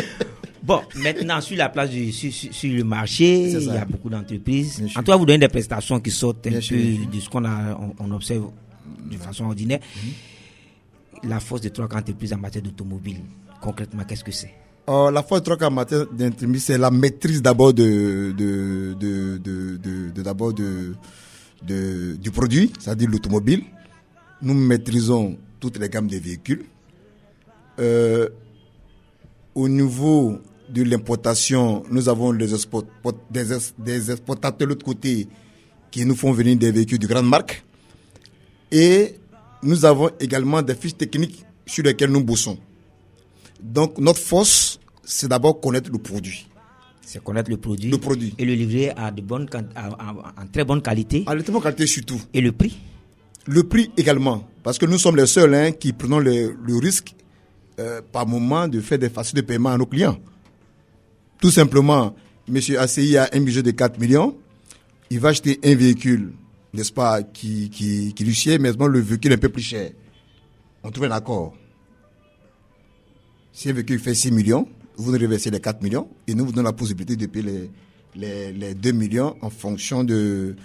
Bon, maintenant, sur la place, sur le marché, il y a beaucoup d'entreprises. En tout cas, vous donnez des prestations qui sortent un peu de ce qu'on observe de façon ordinaire. La force de 3 entreprises en matière d'automobile, concrètement, qu'est-ce que c'est? La force de 3 en matière d'entreprises, c'est la maîtrise d'abord du produit, c'est-à-dire l'automobile. Nous maîtrisons toutes les gammes des véhicules. Au niveau de l'importation, nous avons des exportateurs de l'autre côté qui nous font venir des véhicules de grande marque. Et nous avons également des fiches techniques sur lesquelles nous bossons. Donc, notre force, c'est d'abord connaître le produit. C'est connaître le produit. Et le livrer en très bonne qualité. En très bonne qualité surtout. Et le prix? Le prix également. Parce que nous sommes les seuls qui prenons le risque par moment de faire des factures de paiement à nos clients. Tout simplement, monsieur ACI a un budget de 4 millions, il va acheter un véhicule, n'est-ce pas, qui lui sied, mais le véhicule est un peu plus cher. On trouve un accord. Si un véhicule fait 6 millions, vous nous reversez les 4 millions et nous vous donnons la possibilité de payer les 2 millions en fonction du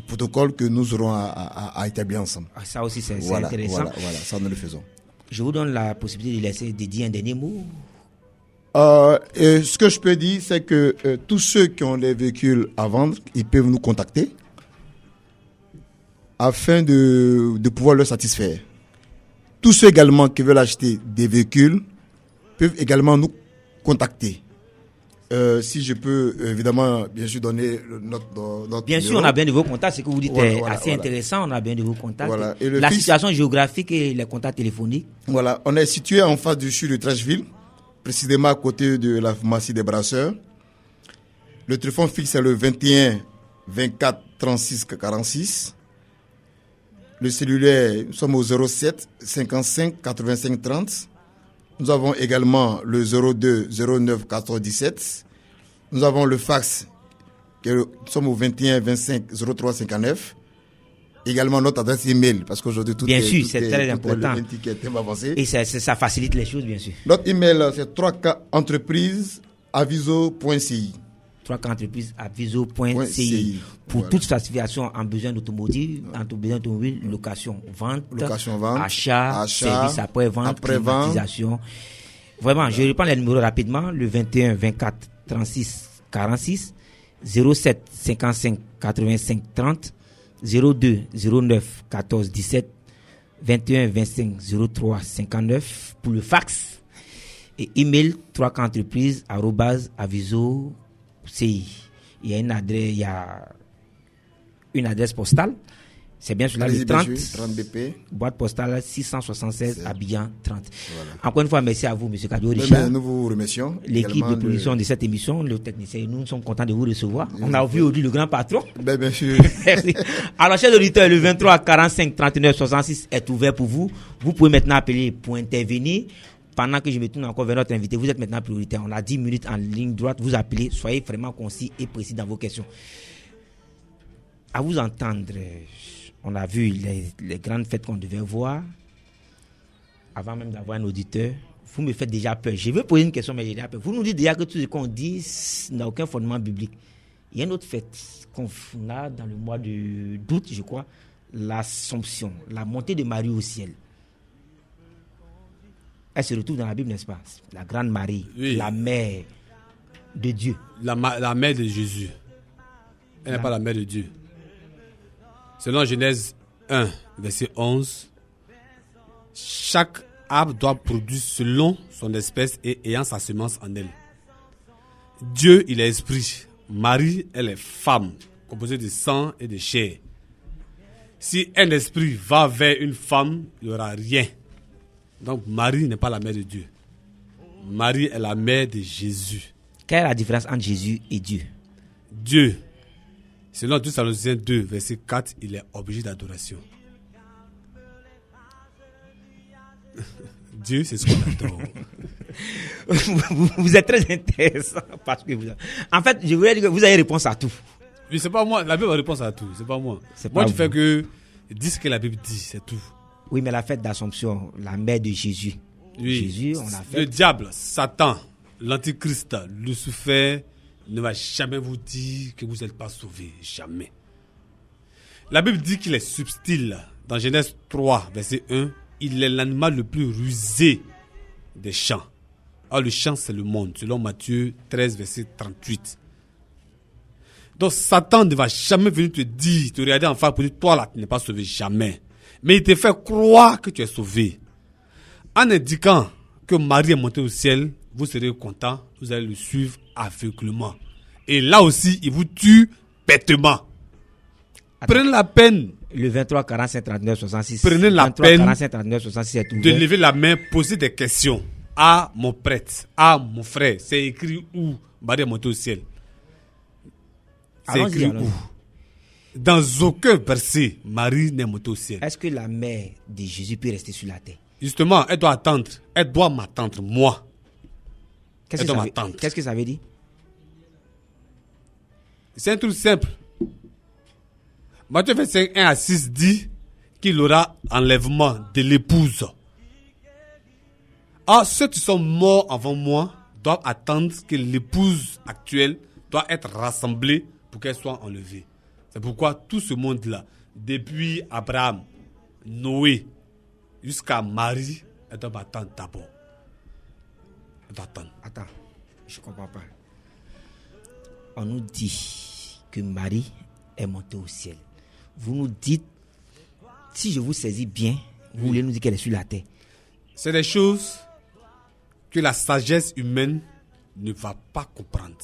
protocole que nous aurons à établir ensemble. Ça aussi, c'est intéressant. Voilà, ça nous le faisons. Je vous donne la possibilité de dire un dernier mot. Ce que je peux dire, c'est que tous ceux qui ont les véhicules à vendre, ils peuvent nous contacter afin de pouvoir leur satisfaire. Tous ceux également qui veulent acheter des véhicules peuvent également nous contacter. Si je peux évidemment bien sûr donner notre bien numéro. sûr, on a bien de vos contacts, ce que vous dites est assez intéressant, on a bien de vos contacts. Voilà. Et la situation géographique et les contacts téléphoniques. Voilà, on est situé en face du CHU de Trècheville, précisément à côté de la pharmacie des Brasseurs. Le téléphone fixe est le 21 24 36 46. Le cellulaire, nous sommes au 07 55 85 30. Nous avons également le 02 09 14 17. Nous avons le fax, nous sommes au 21 25 03 59. Également notre adresse email, parce qu'aujourd'hui tout bien est... Bien sûr, c'est très important. Et ça facilite les choses, bien sûr. Notre email, c'est 3kentreprise@viso.ci. 3kentreprise@viso.ci. Pour toute satisfaction en besoin d'automobile, location, vente, achat, service après-vente, climatisation. Vraiment, je reprends les numéros rapidement. Le 21 24 36 46, 07 55 85 30, 02 09 14 17, 21 25 03 59 pour le fax et email 3kentreprise@viso.ci. Il y a une adresse postale. C'est bien sur la 30 BP. Boîte postale 676 Abidjan 30. Voilà. Encore une fois, merci à vous, M. Kadio Richard. Nous vous remercions. L'équipe de production de cette émission, le technicien, nous sommes contents de vous recevoir. On a vu aujourd'hui le grand patron. Bien sûr. Merci. Alors, chers auditeurs, le 23 45 39 66 est ouvert pour vous. Vous pouvez maintenant appeler pour intervenir. Pendant que je me tourne encore vers notre invité, vous êtes maintenant prioritaire. On a 10 minutes en ligne droite. Vous appelez, soyez vraiment concis et précis dans vos questions. À vous entendre, on a vu les grandes fêtes qu'on devait voir. Avant même d'avoir un auditeur, vous me faites déjà peur. Je veux poser une question, mais j'ai déjà peur. Vous nous dites déjà que tout ce qu'on dit n'a aucun fondement biblique. Il y a une autre fête qu'on a dans le mois d'août, je crois, l'Assomption, la montée de Marie au ciel. Elle se retrouve dans la Bible, n'est-ce pas? La grande Marie, oui. La mère de Dieu. La mère de Jésus. Elle n'est pas la mère de Dieu. Selon Genèse 1, verset 11, chaque arbre doit produire selon son espèce et ayant sa semence en elle. Dieu, il est esprit. Marie, elle est femme, composée de sang et de chair. Si un esprit va vers une femme, il n'y aura rien. Donc Marie n'est pas la mère de Dieu. Marie est la mère de Jésus. Quelle est la différence entre Jésus et Dieu? Dieu, selon 2 Thessaloniciens 2, verset 4, il est objet d'adoration. Dieu, c'est ce qu'on adore. Vous êtes très intéressant parce que en fait, je voulais dire que vous avez réponse à tout. Oui, c'est pas moi. La Bible a réponse à tout. C'est pas moi. Moi, je fais que dire ce que la Bible dit, c'est tout. Oui, mais la fête d'Assomption, la mère de Jésus. Oui. Jésus, on a fait. Le diable, Satan, l'antichrist, Lucifer ne va jamais vous dire que vous n'êtes pas sauvés. Jamais. La Bible dit qu'il est subtil. Dans Genèse 3, verset 1, il est l'animal le plus rusé des champs. Alors le champ, c'est le monde, selon Matthieu 13, verset 38. Donc Satan ne va jamais venir te dire, te regarder en face pour dire, toi là, tu n'es pas sauvé, jamais. Mais il te fait croire que tu es sauvé. En indiquant que Marie est montée au ciel, vous serez content, vous allez le suivre aveuglement. Et là aussi, il vous tue bêtement. Prenez la peine. Le 23 45 39 66. Prenez la 23, peine 45, 39, 66 est ouvert. De lever la main, poser des questions à mon prêtre, à mon frère. C'est écrit où Marie est montée au ciel. C'est écrit où? Dans aucun verset, Marie n'est montée au ciel. Est-ce que la mère de Jésus peut rester sur la terre? Justement, elle doit attendre. Elle doit m'attendre, moi. Qu'est-ce que ça veut dire? C'est un truc simple. Matthieu 25, 1 à 6 dit qu'il aura enlèvement de l'épouse. Or, ceux qui sont morts avant moi doivent attendre que l'épouse actuelle doit être rassemblée pour qu'elle soit enlevée. C'est pourquoi tout ce monde-là, depuis Abraham, Noé, jusqu'à Marie, elle doit attendre d'abord. Elle doit attendre. Attends, je ne comprends pas. On nous dit que Marie est montée au ciel. Vous nous dites, si je vous saisis bien, vous voulez nous dire qu'elle est sur la terre. C'est des choses que la sagesse humaine ne va pas comprendre.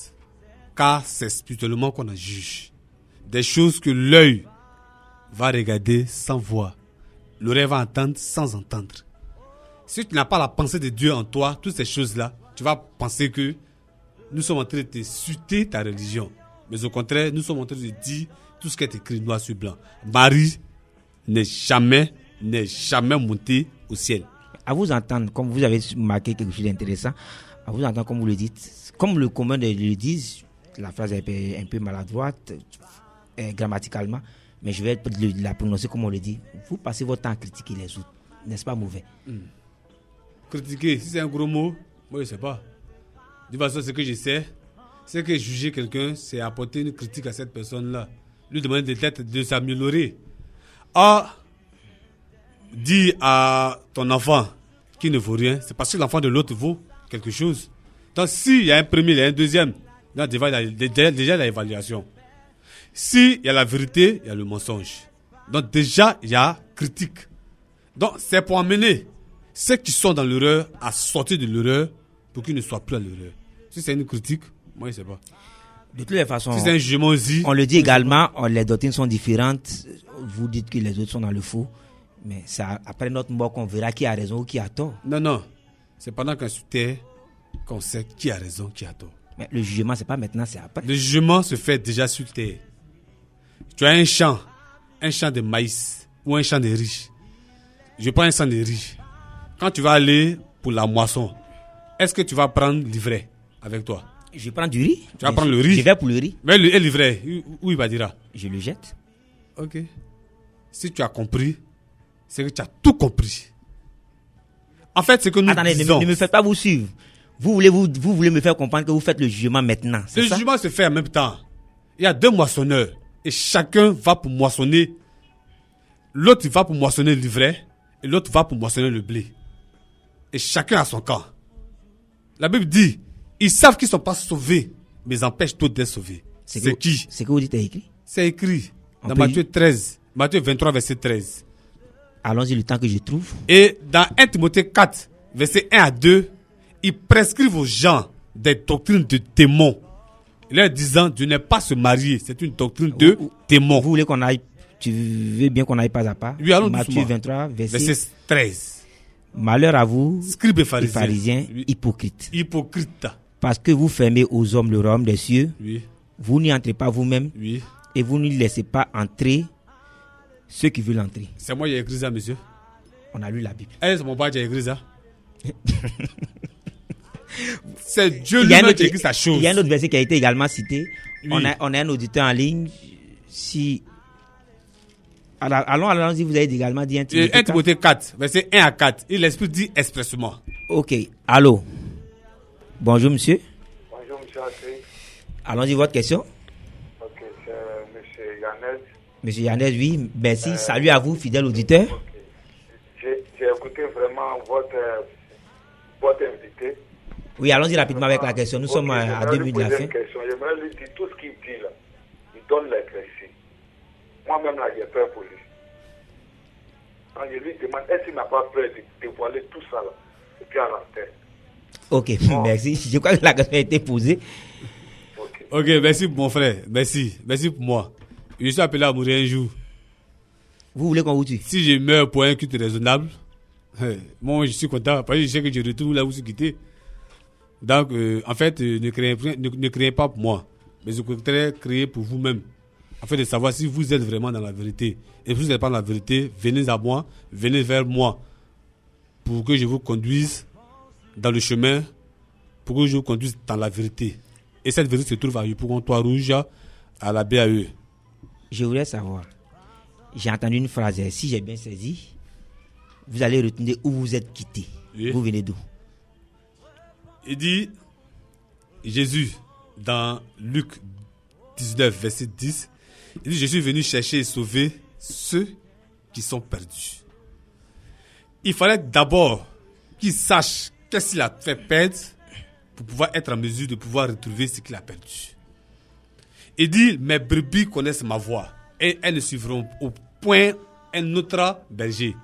Car c'est spirituellement qu'on en juge. Des choses que l'œil va regarder sans voir. L'oreille va entendre sans entendre. Si tu n'as pas la pensée de Dieu en toi, toutes ces choses-là, tu vas penser que nous sommes en train de te suiter ta religion. Mais au contraire, nous sommes en train de dire tout ce qui est écrit noir sur blanc. Marie n'est jamais montée au ciel. À vous entendre, comme vous avez marqué quelque chose d'intéressant, à vous entendre comme vous le dites, comme le commun le disent, la phrase est un peu maladroite, grammaticalement, mais je vais la prononcer comme on le dit. Vous passez votre temps à critiquer les autres, n'est-ce pas mauvais? Critiquer, si c'est un gros mot, moi je ne sais pas. De toute façon, ce que je sais, c'est que juger quelqu'un, c'est apporter une critique à cette personne-là. Lui demander de s'améliorer. Or, dis à ton enfant qui ne vaut rien, c'est parce que l'enfant de l'autre vaut quelque chose. Donc, s'il y a un premier, il y a un deuxième, là, déjà il y a l'évaluation. S'il y a la vérité, il y a le mensonge. Donc, déjà, il y a critique. Donc, c'est pour amener ceux qui sont dans l'erreur à sortir de l'erreur pour qu'ils ne soient plus à l'erreur. Si c'est une critique, moi, je ne sais pas. De toutes les façons, si c'est un jugement aussi, on le dit également, les doctrines sont différentes. Vous dites que les autres sont dans le faux. Mais c'est après notre mort qu'on verra qui a raison ou qui a tort. Non. C'est pendant qu'on se tait qu'on sait qui a raison, qui a tort. Mais le jugement, c'est pas maintenant, c'est après. Le jugement se fait déjà sur terre. Tu as un champ de maïs ou un champ de riz. Je prends un champ de riz. Quand tu vas aller pour la moisson, est-ce que tu vas prendre l'ivraie avec toi? Je prends du riz. Tu vas prendre le riz. Je vais pour le riz. Mais l'ivraie, où il va dire? Je le jette. Ok. Si tu as compris, c'est que tu as tout compris. En fait, c'est que nous disons... ne me faites pas vous suivre. Vous voulez me faire comprendre que vous faites le jugement maintenant. Le jugement se fait en même temps. Il y a deux moissonneurs. Et chacun va pour moissonner. L'autre va pour moissonner l'ivraie. Et l'autre va pour moissonner le blé. Et chacun a son camp. La Bible dit, ils savent qu'ils ne sont pas sauvés, mais ils empêchent d'autres d'être sauvés. C'est qui? C'est que vous dites est écrit? C'est écrit dans Matthieu 13. Matthieu 23, verset 13. Allons-y le temps que je trouve. Et dans 1 Timothée 4, verset 1 à 2, ils prescrivent aux gens des doctrines de démons. Leur disant de ne pas se marier. C'est une doctrine de démons. Vous voulez qu'on aille, tu veux bien qu'on aille pas à pas? Oui, allons Matthieu 23, verset 13. Malheur à vous, scribes et pharisiens, oui. Hypocrites. Hypocrites. Parce que vous fermez aux hommes le royaume des cieux. Oui. Vous n'y entrez pas vous-même. Oui. Et vous ne laissez pas entrer ceux qui veulent entrer. C'est moi qui ai écrit ça, monsieur. On a lu la Bible. C'est mon père qui a écrit ça. C'est Dieu lui-même qui a écrit sa chose. Il y a un autre verset qui a été également cité. Oui. On a un auditeur en ligne. Si... Allons-y, vous avez également dit 1 Timothée 4, verset 1 à 4. Et l'Esprit dit expressément. Ok, allô. Bonjour, monsieur. Bonjour, monsieur Accueil. Allons-y, votre question. Ok, c'est monsieur Yannès. Monsieur Yannès, oui, merci. Salut à vous, fidèle auditeur. Okay. J'ai écouté vraiment votre invité. Oui, allons-y rapidement avec la question. Nous sommes à 2 minutes de la fin. J'aimerais lui dire tout ce qu'il dit là. Il donne les précis. Moi-même, là, j'ai peur pour lui. Quand je lui demande, est-ce qu'il n'a pas peur de dévoiler tout ça, là, et puis à l'antenne? Ok, merci. Je crois que la question a été posée. Ok, merci mon frère. Merci pour moi. Je suis appelé à mourir un jour. Vous voulez qu'on vous tue? Si je meurs pour un culte raisonnable, moi, je suis content. Parce que je sais que je retourne là où je suis quitté. Donc, en fait, ne craignez pas pour moi. Mais au contraire, créez pour vous-même. Afin de savoir si vous êtes vraiment dans la vérité. Et si vous n'êtes pas dans la vérité, venez à moi, venez vers moi. Pour que je vous conduise dans le chemin, pour que je vous conduise dans la vérité. Et cette vérité se trouve à Yopougon, Toit Rouge, à la BAE. Je voulais savoir, j'ai entendu une phrase, si j'ai bien saisi, vous allez retenir où vous êtes quitté. Oui. Vous venez d'où? Il dit, Jésus, dans Luc 19, verset 10, il dit, je suis venu chercher et sauver ceux qui sont perdus. Il fallait d'abord qu'il sache qu'est-ce qu'il a fait perdre pour pouvoir être en mesure de pouvoir retrouver ce qu'il a perdu. Il dit, mes brebis connaissent ma voix et elles ne suivront au point un autre berger.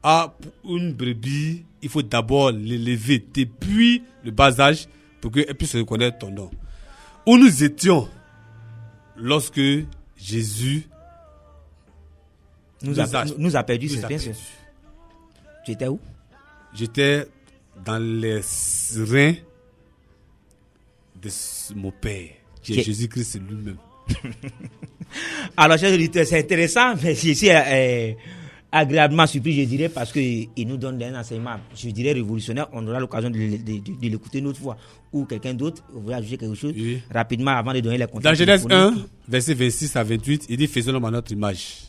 Ah, pour une brebis, il faut d'abord l'élever depuis le bas âge pour qu'elle puisse reconnaître ton nom. Où nous étions lorsque Jésus nous a perdu, c'est bien sûr. Tu étais où? J'étais dans les reins de mon Père, qui est Jésus-Christ lui-même. Alors, chers auditeurs, c'est intéressant, mais je suis agréablement surpris, je dirais, parce qu'il nous donne un enseignement, je dirais, révolutionnaire. On aura l'occasion de l'écouter une autre fois. Ou quelqu'un d'autre voudrait ajouter quelque chose rapidement avant de donner les contacts. Dans Genèse 1, verset 26 à 28, il dit, faisons l'homme à notre image.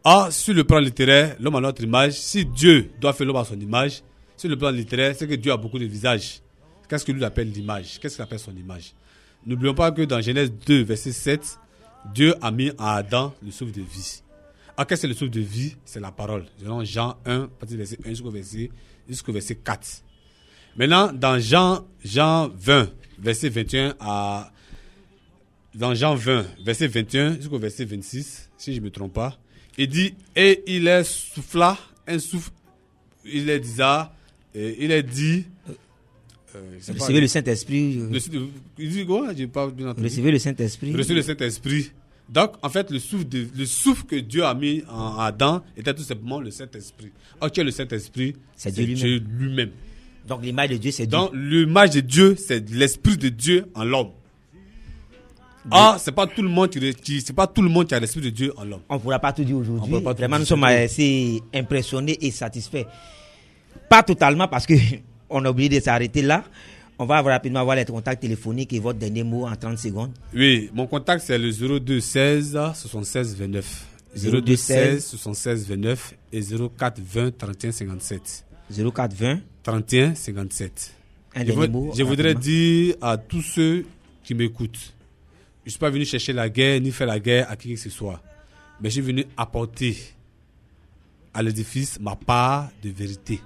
Or, sur le plan littéraire, l'homme à notre image, si Dieu doit faire l'homme à son image, sur le plan littéraire, c'est que Dieu a beaucoup de visages. Qu'est-ce que lui appelle l'image? Qu'est-ce qu'il appelle son image? N'oublions pas que dans Genèse 2, verset 7, Dieu a mis à Adam le souffle de vie. Alors, qu'est-ce que le souffle de vie? C'est la parole. Selon Jean 1, partir du verset 1 jusqu'au verset 4. Maintenant, dans Jean 20, verset 21 à... Dans Jean 20, verset 21 jusqu'au verset 26, si je ne me trompe pas, il dit, et il est souffla, un souffle, il est dit, recevez le Saint-Esprit. Il dit quoi? J'ai pas bien entendu. Recevez le Saint-Esprit. Recevez le Saint-Esprit. Donc, en fait, le souffle que Dieu a mis en Adam était tout simplement le Saint-Esprit. Alors, qui est le Saint-Esprit? C'est Dieu lui-même. Donc, l'image de Dieu, c'est Dieu. Donc, l'image de Dieu, c'est l'Esprit de Dieu en l'homme. Ah, c'est pas tout le monde qui a l'Esprit de Dieu en l'homme. On ne pourra pas tout dire aujourd'hui. Vraiment, nous sommes assez impressionnés et satisfaits. Pas totalement, parce qu'on a oublié de s'arrêter là. On va rapidement avoir les contacts téléphoniques et votre dernier mot en 30 secondes. Oui, mon contact c'est le 02 16 76 29. 02 16 76 29 et 04 20 31 57. 04 20 31 57. Je voudrais dire à tous ceux qui m'écoutent, je ne suis pas venu chercher la guerre ni faire la guerre à qui que ce soit. Mais je suis venu apporter à l'édifice ma part de vérité.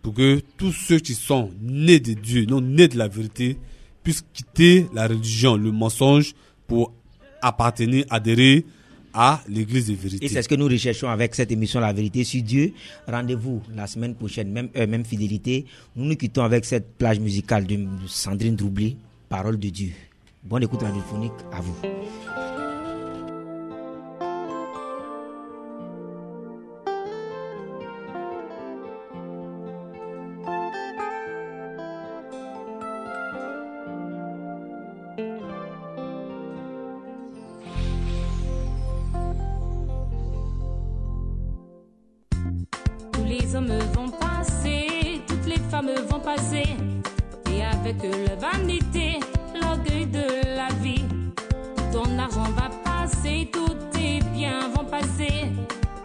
Pour que tous ceux qui sont nés de Dieu, non nés de la vérité, puissent quitter la religion, le mensonge, pour adhérer à l'église de vérité. Et c'est ce que nous recherchons avec cette émission La Vérité sur Dieu. Rendez-vous la semaine prochaine, même heure, même fidélité. Nous nous quittons avec cette plage musicale de Sandrine Troublé, Parole de Dieu. Bonne écoute radiophonique à vous. Tous les hommes vont passer, toutes les femmes vont passer, et avec leur vanité, l'orgueil de la vie. Ton argent va passer, tous tes biens vont passer,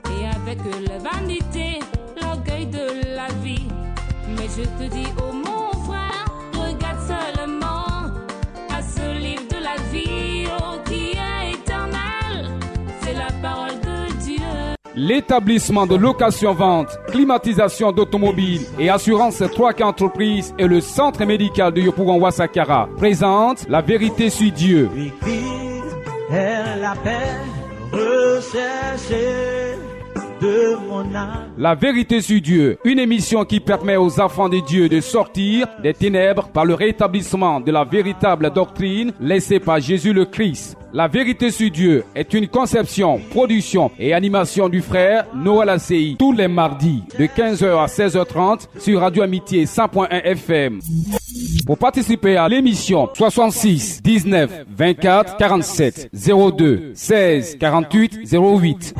et avec leur vanité, l'orgueil de la vie. Mais je te dis, oh mon frère, regarde seulement à ce livre de la vie, oh qui est éternel, c'est la parole de Dieu. L'établissement de location-vente, climatisation d'automobiles et assurance 3K Entreprises et le centre médical de Yopougon Ouassakara présente La Vérité sur Dieu. La Vérité sur Dieu, une émission qui permet aux enfants de Dieu de sortir des ténèbres par le rétablissement de la véritable doctrine laissée par Jésus le Christ. La Vérité sur Dieu est une conception, production et animation du frère Noël Asseyi tous les mardis de 15h à 16h30 sur Radio Amitié 100.1 FM. Pour participer à l'émission, 66 19 24 47 02 16 48 08.